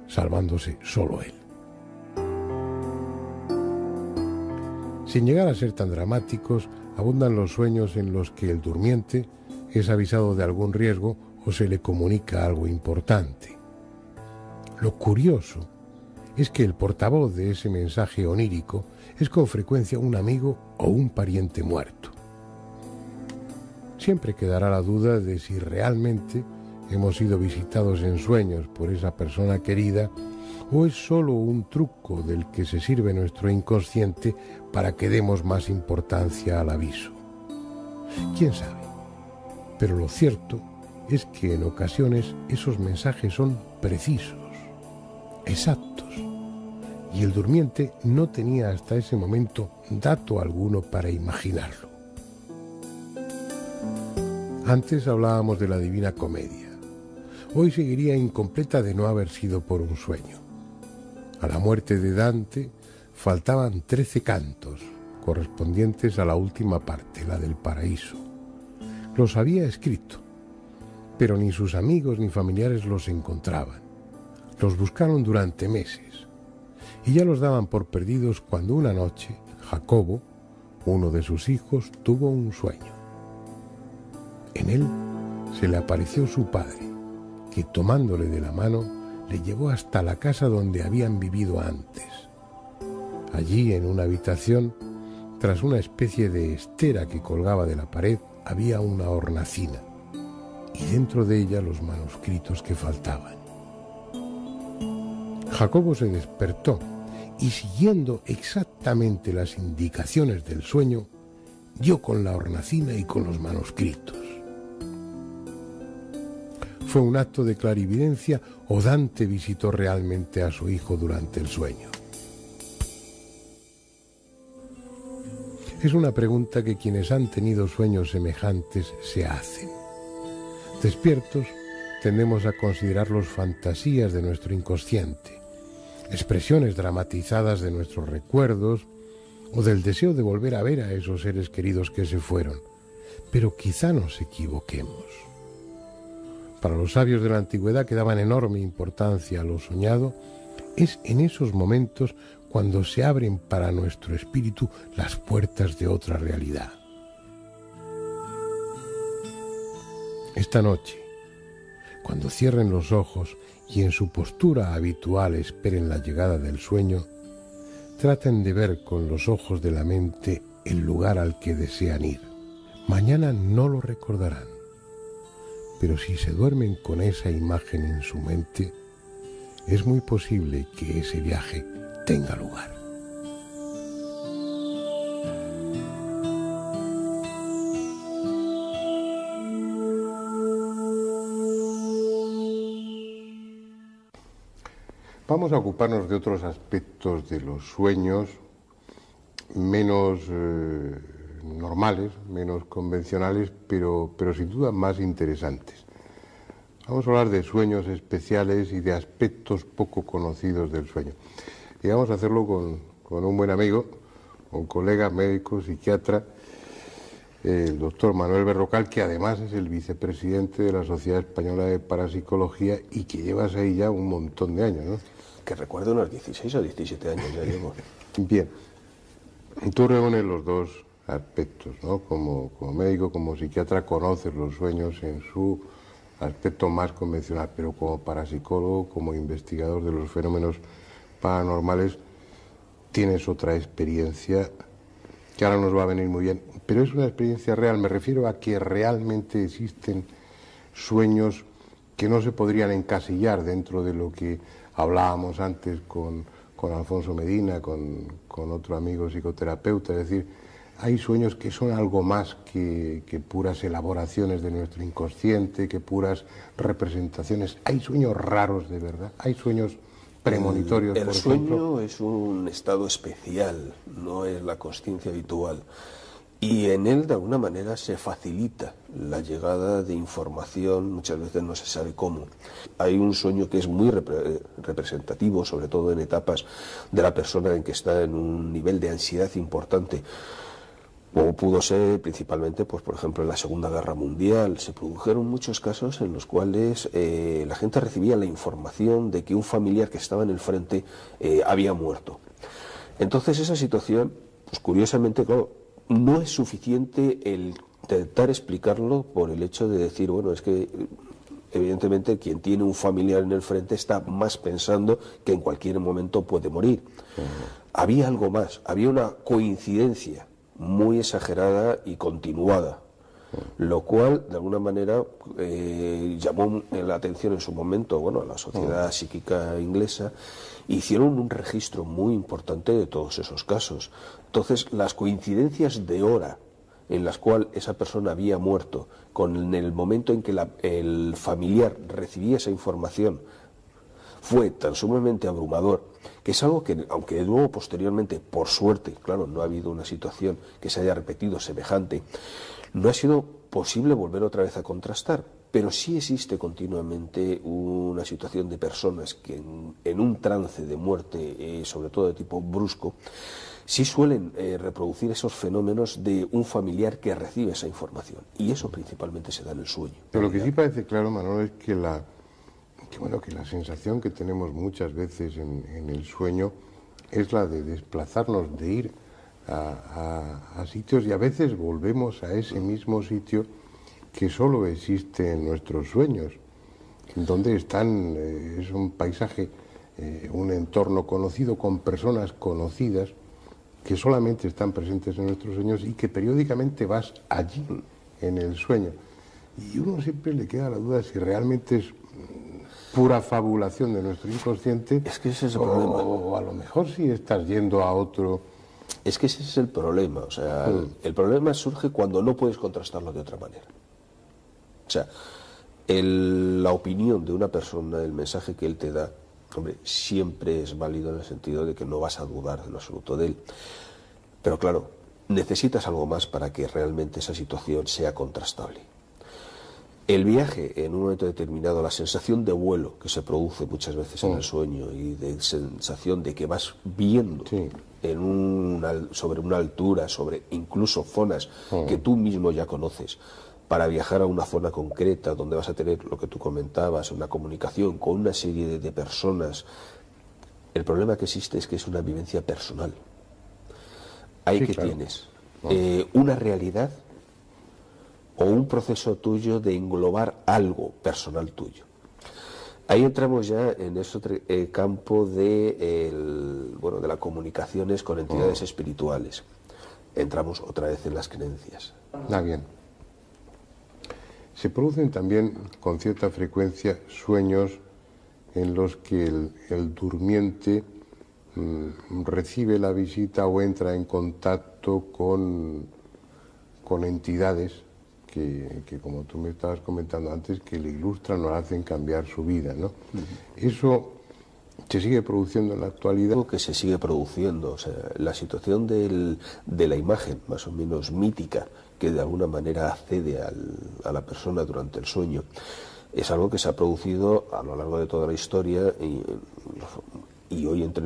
salvándose solo él. Sin llegar a ser tan dramáticos, abundan los sueños en los que el durmiente es avisado de algún riesgo o se le comunica algo importante. Lo curioso es que el portavoz de ese mensaje onírico es con frecuencia un amigo o un pariente muerto. Siempre quedará la duda de si realmente hemos sido visitados en sueños por esa persona querida o es solo un truco del que se sirve nuestro inconsciente para que demos más importancia al aviso. ¿Quién sabe? Pero lo cierto es que en ocasiones esos mensajes son precisos, exactos, y el durmiente no tenía hasta ese momento dato alguno para imaginarlo. Antes hablábamos de la Divina Comedia. Hoy seguiría incompleta de no haber sido por un sueño. A la muerte de Dante faltaban 13 cantos, correspondientes a la última parte, la del paraíso. Los había escrito, pero ni sus amigos ni familiares los encontraban. Los buscaron durante meses y ya los daban por perdidos cuando una noche Jacobo, uno de sus hijos, tuvo un sueño. En él se le apareció su padre, que tomándole de la mano le llevó hasta la casa donde habían vivido antes. Allí, en una habitación, tras una especie de estera que colgaba de la pared, había una hornacina, y dentro de ella los manuscritos que faltaban. Jacobo se despertó y, siguiendo exactamente las indicaciones del sueño, dio con la hornacina y con los manuscritos. ¿Fue un acto de clarividencia o Dante visitó realmente a su hijo durante el sueño? Es una pregunta que quienes han tenido sueños semejantes se hacen. Despiertos, tendemos a considerarlos fantasías de nuestro inconsciente, expresiones dramatizadas de nuestros recuerdos o del deseo de volver a ver a esos seres queridos que se fueron. Pero quizá nos equivoquemos. Para los sabios de la antigüedad, que daban enorme importancia a lo soñado, es en esos momentos cuando se abren para nuestro espíritu las puertas de otra realidad. Esta noche, cuando cierren los ojos y en su postura habitual esperen la llegada del sueño, traten de ver con los ojos de la mente el lugar al que desean ir. Mañana no lo recordarán, pero si se duermen con esa imagen en su mente, es muy posible que ese viaje tenga lugar. Vamos a ocuparnos de otros aspectos de los sueños menos normales, menos convencionales, pero sin duda más interesantes. Vamos a hablar de sueños especiales y de aspectos poco conocidos del sueño. Y vamos a hacerlo con un buen amigo, un colega médico, psiquiatra, el doctor Manuel Berrocal, que además es el vicepresidente de la Sociedad Española de Parapsicología y que llevas ahí ya un montón de años, ¿no? Que recuerdo unos 16 o 17 años ya llevo. Bien, tú reúnes los dos aspectos, ¿no? Como médico, como psiquiatra, conoces los sueños en su aspecto más convencional, pero como parapsicólogo, como investigador de los fenómenos paranormales, tienes otra experiencia que ahora nos va a venir muy bien, pero es una experiencia real. Me refiero a que realmente existen sueños que no se podrían encasillar dentro de lo que hablábamos antes con Alfonso Medina, con otro amigo psicoterapeuta. Es decir, hay sueños que son algo más que puras elaboraciones de nuestro inconsciente, que puras representaciones. Hay sueños raros de verdad, hay sueños premonitorios. El sueño es un estado especial, no es la consciencia habitual. Y en él, de alguna manera, se facilita la llegada de información, muchas veces no se sabe cómo. Hay un sueño que es muy representativo, sobre todo en etapas de la persona en que está en un nivel de ansiedad importante, como pudo ser principalmente, pues por ejemplo, en la Segunda Guerra Mundial. Se produjeron muchos casos en los cuales la gente recibía la información de que un familiar que estaba en el frente había muerto. Entonces esa situación, pues curiosamente, claro, no es suficiente el intentar explicarlo por el hecho de decir, bueno, es que evidentemente quien tiene un familiar en el frente está más pensando que en cualquier momento puede morir. Había algo más, había una coincidencia muy exagerada y continuada, lo cual de alguna manera llamó la atención en su momento, bueno, a la Sociedad Psíquica Inglesa. Hicieron un registro muy importante de todos esos casos. Entonces, las coincidencias de hora en las cuales esa persona había muerto con el momento en que el familiar recibía esa información fue tan sumamente abrumador, que es algo que, aunque luego posteriormente, por suerte, claro, no ha habido una situación que se haya repetido semejante, no ha sido posible volver otra vez a contrastar. Pero sí existe continuamente una situación de personas que en un trance de muerte, sobre todo de tipo brusco, sí suelen reproducir esos fenómenos de un familiar que recibe esa información. Y eso principalmente se da en el sueño. Pero lo que sí parece claro, Manuel, es que la sensación que tenemos muchas veces en el sueño es la de desplazarnos, de ir a sitios, y a veces volvemos a ese mismo sitio que solo existe en nuestros sueños, donde están, es un paisaje, un entorno conocido con personas conocidas que solamente están presentes en nuestros sueños y que periódicamente vas allí en el sueño. Y uno siempre le queda la duda si realmente es pura fabulación de nuestro inconsciente. Es que ese es el problema. O a lo mejor si estás yendo a otro. Es que ese es el problema. O sea, el problema surge cuando no puedes contrastarlo de otra manera. O sea, la opinión de una persona, el mensaje que él te da, hombre, siempre es válido en el sentido de que no vas a dudar en absoluto de él. Pero claro, necesitas algo más para que realmente esa situación sea contrastable. El viaje, en un momento determinado, la sensación de vuelo que se produce muchas veces en el sueño y de sensación de que vas viendo sobre una altura, sobre incluso zonas que tú mismo ya conoces, para viajar a una zona concreta donde vas a tener lo que tú comentabas, una comunicación con una serie de personas. El problema que existe es que es una vivencia personal. Ahí que tienes una realidad o un proceso tuyo de englobar algo personal tuyo. Ahí entramos ya en ese campo de las comunicaciones con entidades espirituales. Entramos otra vez en las creencias. Bien. Se producen también con cierta frecuencia sueños en los que el durmiente recibe la visita o entra en contacto con entidades que, como tú me estabas comentando antes, que le ilustran o le hacen cambiar su vida, ¿no? Eso se sigue produciendo en la actualidad. Algo que se sigue produciendo, o sea, la situación de la imagen más o menos mítica que de alguna manera accede a la persona durante el sueño, es algo que se ha producido a lo largo de toda la historia y hoy entre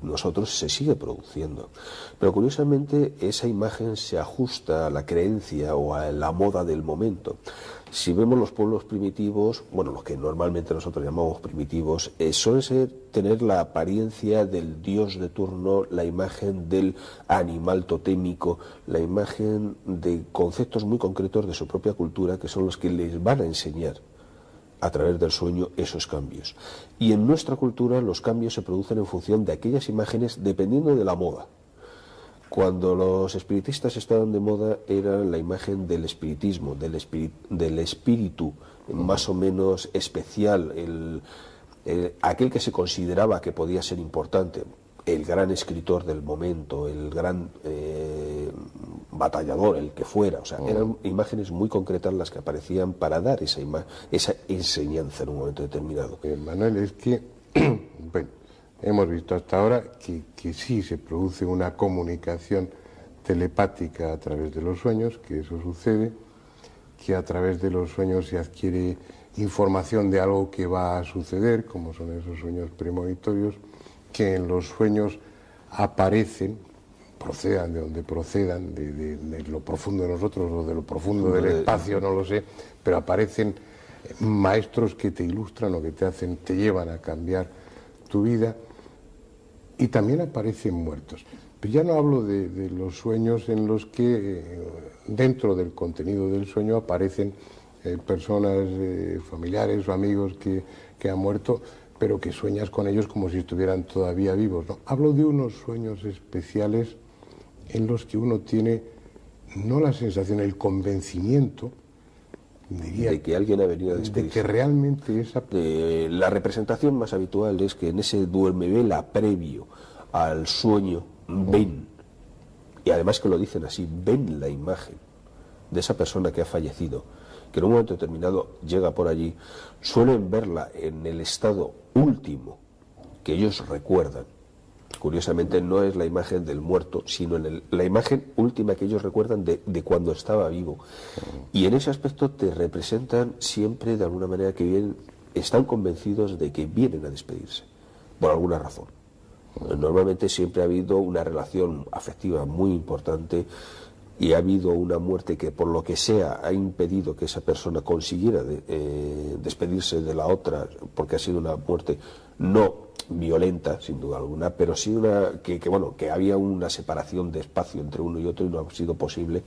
nosotros se sigue produciendo. Pero curiosamente esa imagen se ajusta a la creencia o a la moda del momento. Si vemos los pueblos primitivos, bueno, los que normalmente nosotros llamamos primitivos, suelen tener la apariencia del dios de turno, la imagen del animal totémico, la imagen de conceptos muy concretos de su propia cultura, que son los que les van a enseñar a través del sueño esos cambios. Y en nuestra cultura los cambios se producen en función de aquellas imágenes dependiendo de la moda. Cuando los espiritistas estaban de moda era la imagen del espiritismo, del espíritu más o menos especial, aquel que se consideraba que podía ser importante, el gran escritor del momento, el gran batallador, el que fuera. O sea, eran imágenes muy concretas las que aparecían para dar esa enseñanza en un momento determinado. Manuel, es que bueno, hemos visto hasta ahora que sí se produce una comunicación telepática a través de los sueños, que eso sucede, que a través de los sueños se adquiere información de algo que va a suceder, como son esos sueños premonitorios, que en los sueños aparecen, procedan de donde procedan, de lo profundo de nosotros o de lo profundo del espacio, no lo sé, pero aparecen maestros que te ilustran o que te llevan a cambiar tu vida, y también aparecen muertos. Pero ya no hablo de los sueños en los que dentro del contenido del sueño aparecen personas, familiares o amigos que han muerto, pero que sueñas con ellos como si estuvieran todavía vivos, ¿no? Hablo de unos sueños especiales en los que uno tiene no la sensación, el convencimiento, diría, de que alguien ha venido a despedirse. De que realmente esa... La representación más habitual es que en ese duerme-vela previo al sueño ven, y además que lo dicen así, ven la imagen de esa persona que ha fallecido, que en un momento determinado llega por allí, suelen verla en el estado último que ellos recuerdan. Curiosamente no es la imagen del muerto, sino la imagen última que ellos recuerdan de cuando estaba vivo. Y en ese aspecto te representan siempre de alguna manera que están convencidos de que vienen a despedirse, por alguna razón. Normalmente siempre ha habido una relación afectiva muy importante y ha habido una muerte que por lo que sea ha impedido que esa persona consiguiera despedirse de la otra, porque ha sido una muerte no violenta, sin duda alguna, pero sí que había una separación de espacio entre uno y otro y no ha sido posible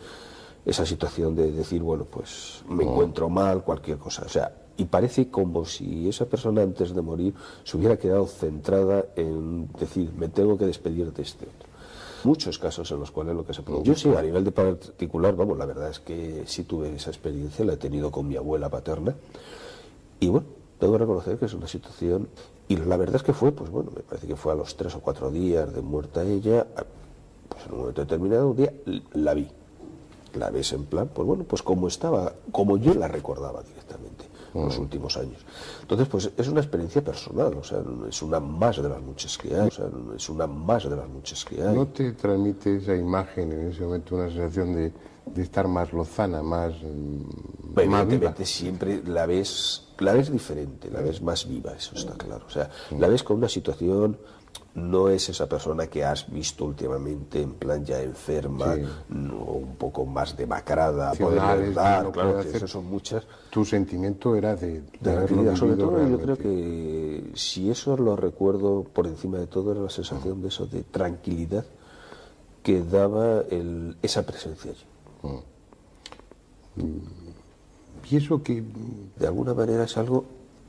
esa situación de decir, bueno, pues me encuentro mal, cualquier cosa. O sea, y parece como si esa persona antes de morir se hubiera quedado centrada en decir, me tengo que despedir de este otro. Muchos casos en los cuales lo que se produce. Yo sí, a nivel de particular, vamos, la verdad es que sí tuve esa experiencia, la he tenido con mi abuela paterna, y bueno, tengo que reconocer que es una situación, y la verdad es que fue, pues bueno, me parece que fue a los 3 o 4 días de muerta ella, pues en un momento determinado, un día, la vi. La ves en plan, pues bueno, pues como estaba, como yo la recordaba directamente en los últimos años. Entonces, pues es una experiencia personal, o sea, es una más de las muchas que hay, o sea, es una más de las muchas que hay. ¿No te transmite esa imagen en ese momento una sensación de estar más lozana, más Evidentemente viva? siempre la ves diferente, la ves más viva, eso está claro. O sea, la ves con una situación, no es esa persona que has visto últimamente en plan ya enferma, Sí. o un poco más demacrada, Racionales, dar, no claro, puede que hacer. esas son muchas. Tu sentimiento era de haberlo Tranquilidad, sobre vivido todo yo realmente. creo que si eso lo recuerdo por encima de todo era la sensación de eso, de tranquilidad que daba esa presencia allí. Y eso que De alguna manera es algo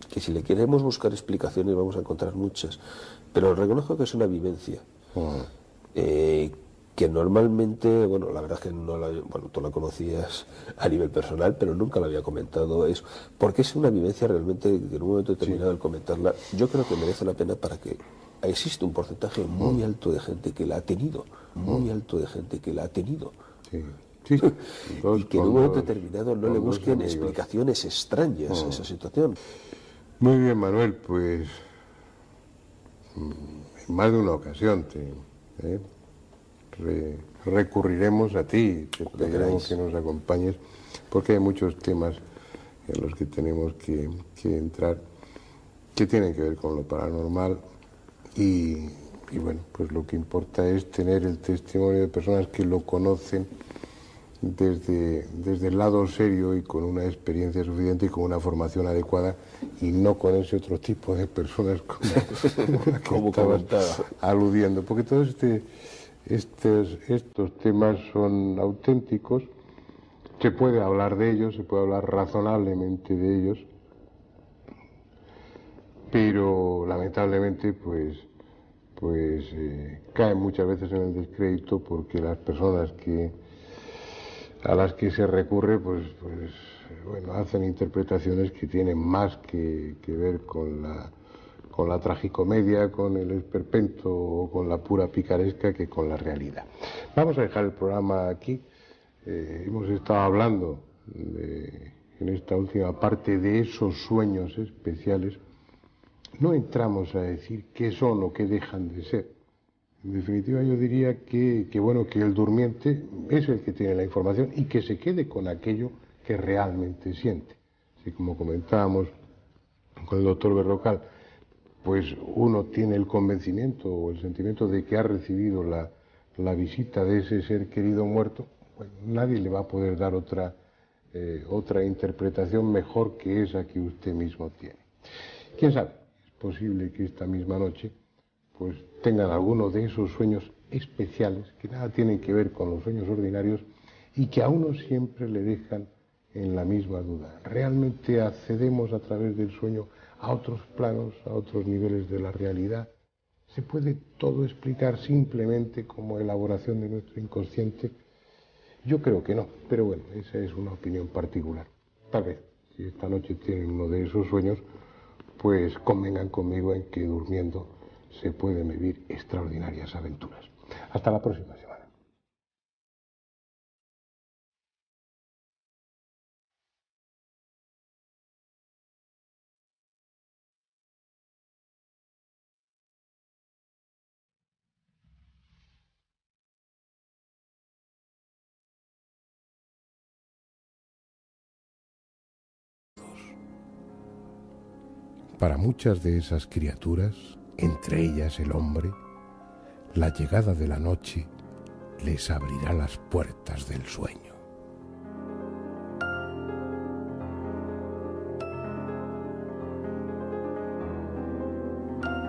que si le queremos buscar explicaciones vamos a encontrar muchas, pero reconozco que es una vivencia que normalmente, bueno, la verdad es que bueno, tú la conocías a nivel personal, pero nunca la había comentado eso, porque es una vivencia realmente que en un momento determinado el comentarla, yo creo que merece la pena para que existe un porcentaje muy alto de gente que la ha tenido, muy alto de gente que la ha tenido. sí, sí, Y que en un momento determinado no le busquen explicaciones extrañas a esa situación. Muy bien, Manuel, pues en más de una ocasión recurriremos a ti, te pediremos que nos acompañes, porque hay muchos temas en los que tenemos que entrar que tienen que ver con lo paranormal y bueno, pues lo que importa es tener el testimonio de personas que lo conocen desde el lado serio y con una experiencia suficiente y con una formación adecuada y no con ese otro tipo de personas como estabas aludiendo, porque todos estos temas son auténticos, se puede hablar de ellos, se puede hablar razonablemente de ellos, pero lamentablemente pues caen muchas veces en el descrédito porque las personas a las que se recurre pues bueno, hacen interpretaciones que tienen más que ver con la tragicomedia, con el esperpento o con la pura picaresca que con la realidad. Vamos a dejar el programa aquí. Hemos estado hablando en esta última parte de esos sueños especiales. No entramos a decir qué son o qué dejan de ser. En definitiva, yo diría que el durmiente es el que tiene la información y que se quede con aquello que realmente siente. Así como comentábamos con el doctor Berrocal, pues uno tiene el convencimiento o el sentimiento de que ha recibido la visita de ese ser querido muerto, bueno, nadie le va a poder dar otra interpretación mejor que esa que usted mismo tiene. ¿Quién sabe? Es posible que esta misma noche pues tengan alguno de esos sueños especiales que nada tienen que ver con los sueños ordinarios y que a uno siempre le dejan en la misma duda. ¿Realmente accedemos a través del sueño a otros planos, a otros niveles de la realidad? ¿Se puede todo explicar simplemente como elaboración de nuestro inconsciente? Yo creo que no, pero bueno, esa es una opinión particular. Tal vez, si esta noche tienen uno de esos sueños, pues convengan conmigo en que durmiendo se pueden vivir extraordinarias aventuras. Hasta la próxima semana. Para muchas de esas criaturas, entre ellas el hombre, la llegada de la noche les abrirá las puertas del sueño.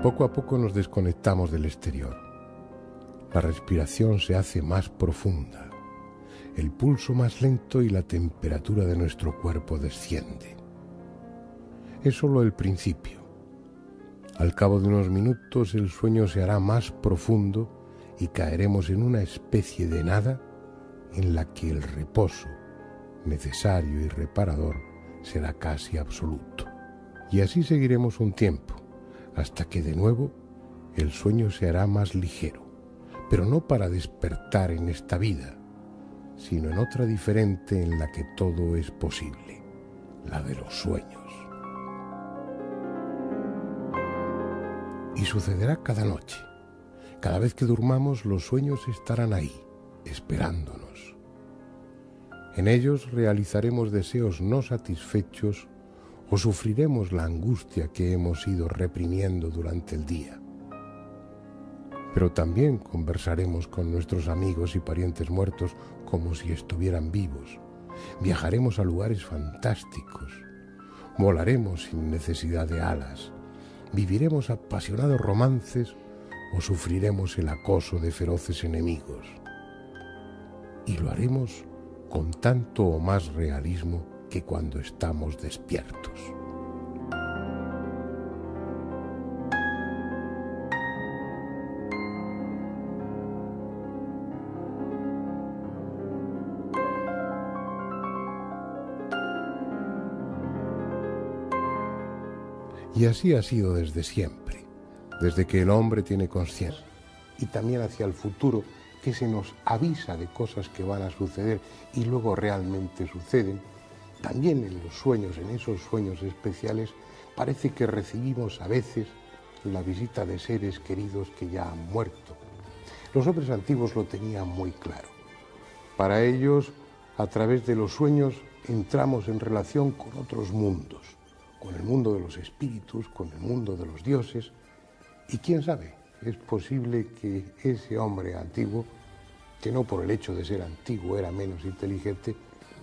Poco a poco nos desconectamos del exterior. La respiración se hace más profunda, el pulso más lento y la temperatura de nuestro cuerpo desciende. Es solo el principio. Al cabo de unos minutos el sueño se hará más profundo y caeremos en una especie de nada en la que el reposo, necesario y reparador, será casi absoluto. Y así seguiremos un tiempo, hasta que de nuevo el sueño se hará más ligero, pero no para despertar en esta vida, sino en otra diferente en la que todo es posible, la de los sueños. Y sucederá cada noche. Cada vez que durmamos, los sueños estarán ahí, esperándonos. En ellos realizaremos deseos no satisfechos o sufriremos la angustia que hemos ido reprimiendo durante el día. Pero también conversaremos con nuestros amigos y parientes muertos como si estuvieran vivos. Viajaremos a lugares fantásticos. Volaremos sin necesidad de alas. Viviremos apasionados romances o sufriremos el acoso de feroces enemigos. Y lo haremos con tanto o más realismo que cuando estamos despiertos. Y así ha sido desde siempre, desde que el hombre tiene conciencia, y también hacia el futuro, que se nos avisa de cosas que van a suceder y luego realmente suceden. También en los sueños, en esos sueños especiales, parece que recibimos a veces la visita de seres queridos que ya han muerto. Los hombres antiguos lo tenían muy claro. Para ellos, a través de los sueños, entramos en relación con otros mundos, con el mundo de los espíritus, con el mundo de los dioses, y quién sabe, es posible que ese hombre antiguo, que no por el hecho de ser antiguo era menos inteligente,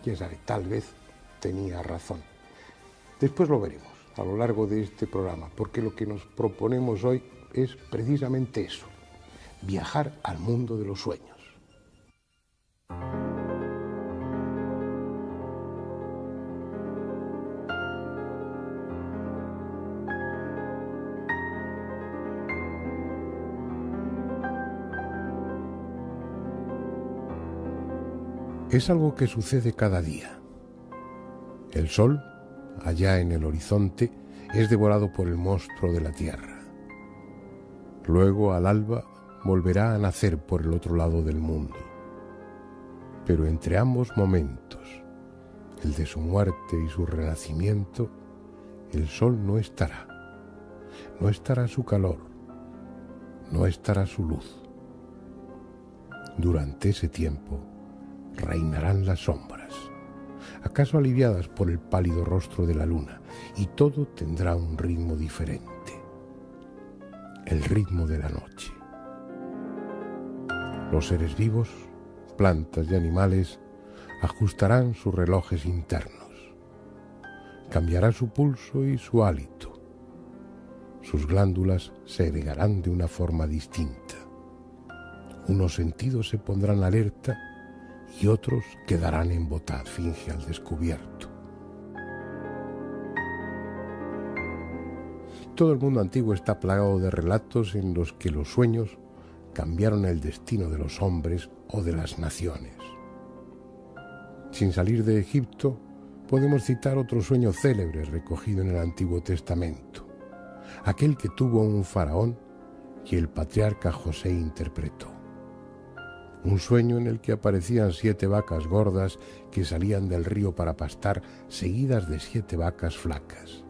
quién sabe, tal vez tenía razón. Después lo veremos a lo largo de este programa, porque lo que nos proponemos hoy es precisamente eso, viajar al mundo de los sueños. Es algo que sucede cada día. El sol, allá en el horizonte, es devorado por el monstruo de la tierra. Luego, al alba, volverá a nacer por el otro lado del mundo. Pero entre ambos momentos, el de su muerte y su renacimiento, el sol no estará. No estará su calor, no estará su luz. Durante ese tiempo, reinarán las sombras, acaso aliviadas por el pálido rostro de la luna, y todo tendrá un ritmo diferente, el ritmo de la noche. Los seres vivos, plantas y animales ajustarán sus relojes internos. Cambiará su pulso y su hálito. Sus glándulas se irrigarán de una forma distinta. Unos sentidos se pondrán alerta y otros quedarán embotados, finge al descubierto. Todo el mundo antiguo está plagado de relatos en los que los sueños cambiaron el destino de los hombres o de las naciones. Sin salir de Egipto, podemos citar otro sueño célebre recogido en el Antiguo Testamento, aquel que tuvo un faraón y el patriarca José interpretó. Un sueño en el que aparecían 7 vacas gordas que salían del río para pastar, seguidas de 7 vacas flacas,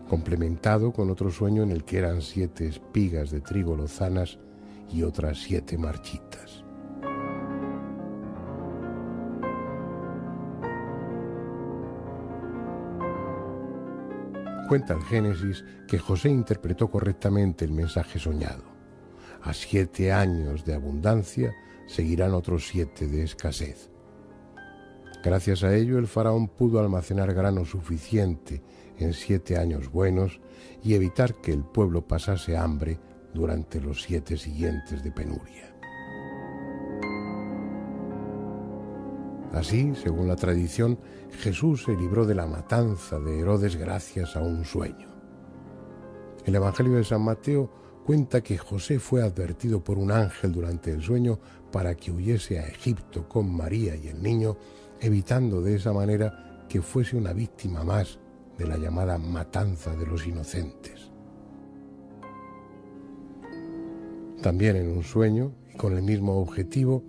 complementado con otro sueño en el que eran 7 espigas de trigo lozanas y otras 7 marchitas. Cuenta el Génesis que José interpretó correctamente el mensaje soñado. A 7 años de abundancia seguirán otros 7 de escasez. Gracias a ello, el faraón pudo almacenar grano suficiente en 7 años buenos y evitar que el pueblo pasase hambre durante los 7 siguientes de penuria. Así, según la tradición, Jesús se libró de la matanza de Herodes gracias a un sueño. El Evangelio de San Mateo cuenta que José fue advertido por un ángel durante el sueño para que huyese a Egipto con María y el niño, evitando de esa manera que fuese una víctima más de la llamada matanza de los inocentes. También en un sueño, y con el mismo objetivo,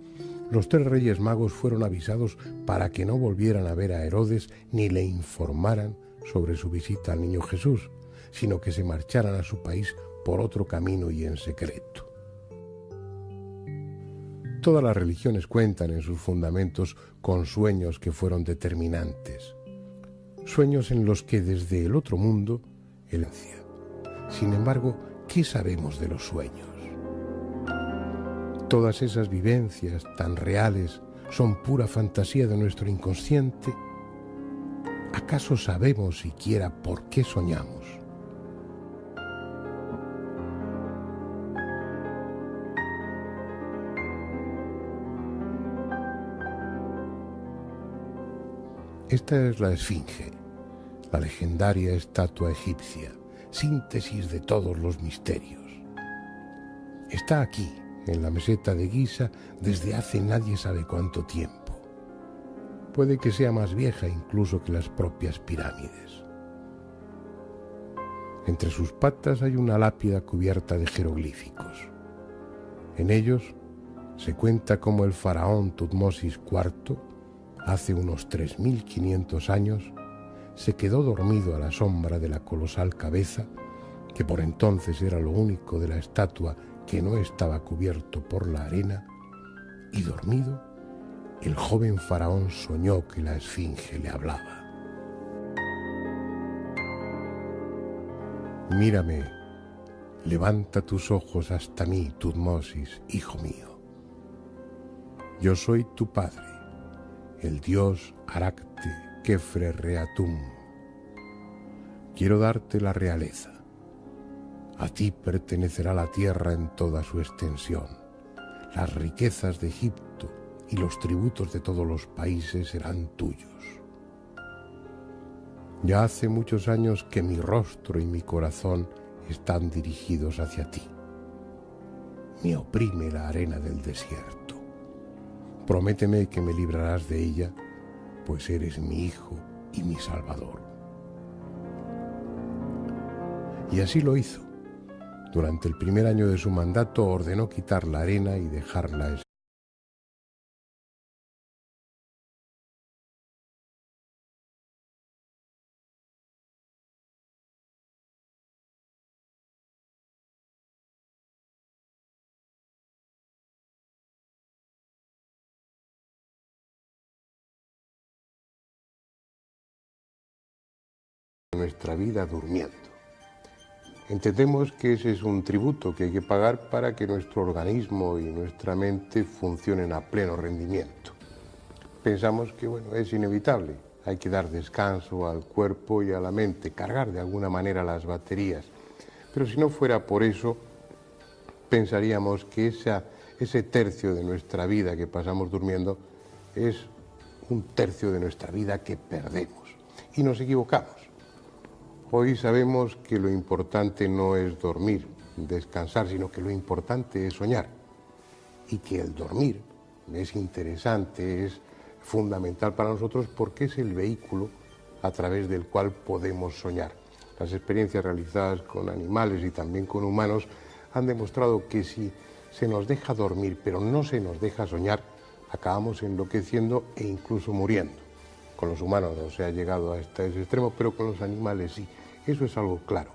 los 3 reyes magos fueron avisados para que no volvieran a ver a Herodes ni le informaran sobre su visita al niño Jesús, sino que se marcharan a su país por otro camino y en secreto. Todas las religiones cuentan en sus fundamentos con sueños que fueron determinantes, sueños en los que desde el otro mundo, sin embargo, ¿qué sabemos de los sueños? Todas esas vivencias tan reales son pura fantasía de nuestro inconsciente. ¿Acaso sabemos siquiera por qué soñamos? Esta es la Esfinge, la legendaria estatua egipcia, síntesis de todos los misterios. Está aquí, en la meseta de Giza, desde hace nadie sabe cuánto tiempo. Puede que sea más vieja incluso que las propias pirámides. Entre sus patas hay una lápida cubierta de jeroglíficos. En ellos se cuenta cómo el faraón Tutmosis IV, hace unos 3500 años, se quedó dormido a la sombra de la colosal cabeza, que por entonces era lo único de la estatua que no estaba cubierto por la arena, y dormido, el joven faraón soñó que la Esfinge le hablaba. Mírame, levanta tus ojos hasta mí, Tutmosis, hijo mío. Yo soy tu padre, el dios Arakte Kefre Reatum. Quiero darte la realeza. A ti pertenecerá la tierra en toda su extensión. Las riquezas de Egipto y los tributos de todos los países serán tuyos. Ya hace muchos años que mi rostro y mi corazón están dirigidos hacia ti. Me oprime la arena del desierto. Prométeme que me librarás de ella, pues eres mi hijo y mi salvador. Y así lo hizo. Durante el primer año de su mandato ordenó quitar la arena y dejarla en nuestra vida durmiendo. Entendemos que ese es un tributo que hay que pagar para que nuestro organismo y nuestra mente funcionen a pleno rendimiento. Pensamos que es inevitable, hay que dar descanso al cuerpo y a la mente, cargar de alguna manera las baterías. Pero si no fuera por eso, pensaríamos que ese tercio de nuestra vida que pasamos durmiendo es un tercio de nuestra vida que perdemos. Y nos equivocamos. Hoy sabemos que lo importante no es dormir, descansar, sino que lo importante es soñar. Y que el dormir es interesante, es fundamental para nosotros porque es el vehículo a través del cual podemos soñar. Las experiencias realizadas con animales y también con humanos han demostrado que si se nos deja dormir pero no se nos deja soñar, acabamos enloqueciendo e incluso muriendo. Con los humanos no se ha llegado a este extremo, pero con los animales sí. Eso es algo claro.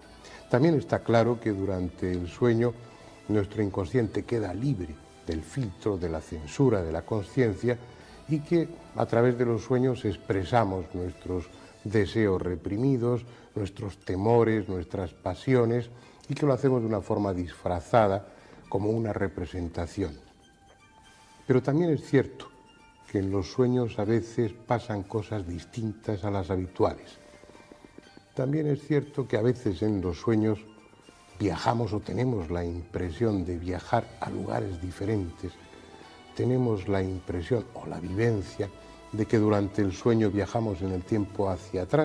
También está claro que durante el sueño nuestro inconsciente queda libre del filtro, de la censura, de la conciencia, y que a través de los sueños expresamos nuestros deseos reprimidos, nuestros temores, nuestras pasiones, y que lo hacemos de una forma disfrazada como una representación. Pero también es cierto que en los sueños a veces pasan cosas distintas a las habituales. También es cierto que a veces en los sueños viajamos o tenemos la impresión de viajar a lugares diferentes. Tenemos la impresión o la vivencia de que durante el sueño viajamos en el tiempo hacia atrás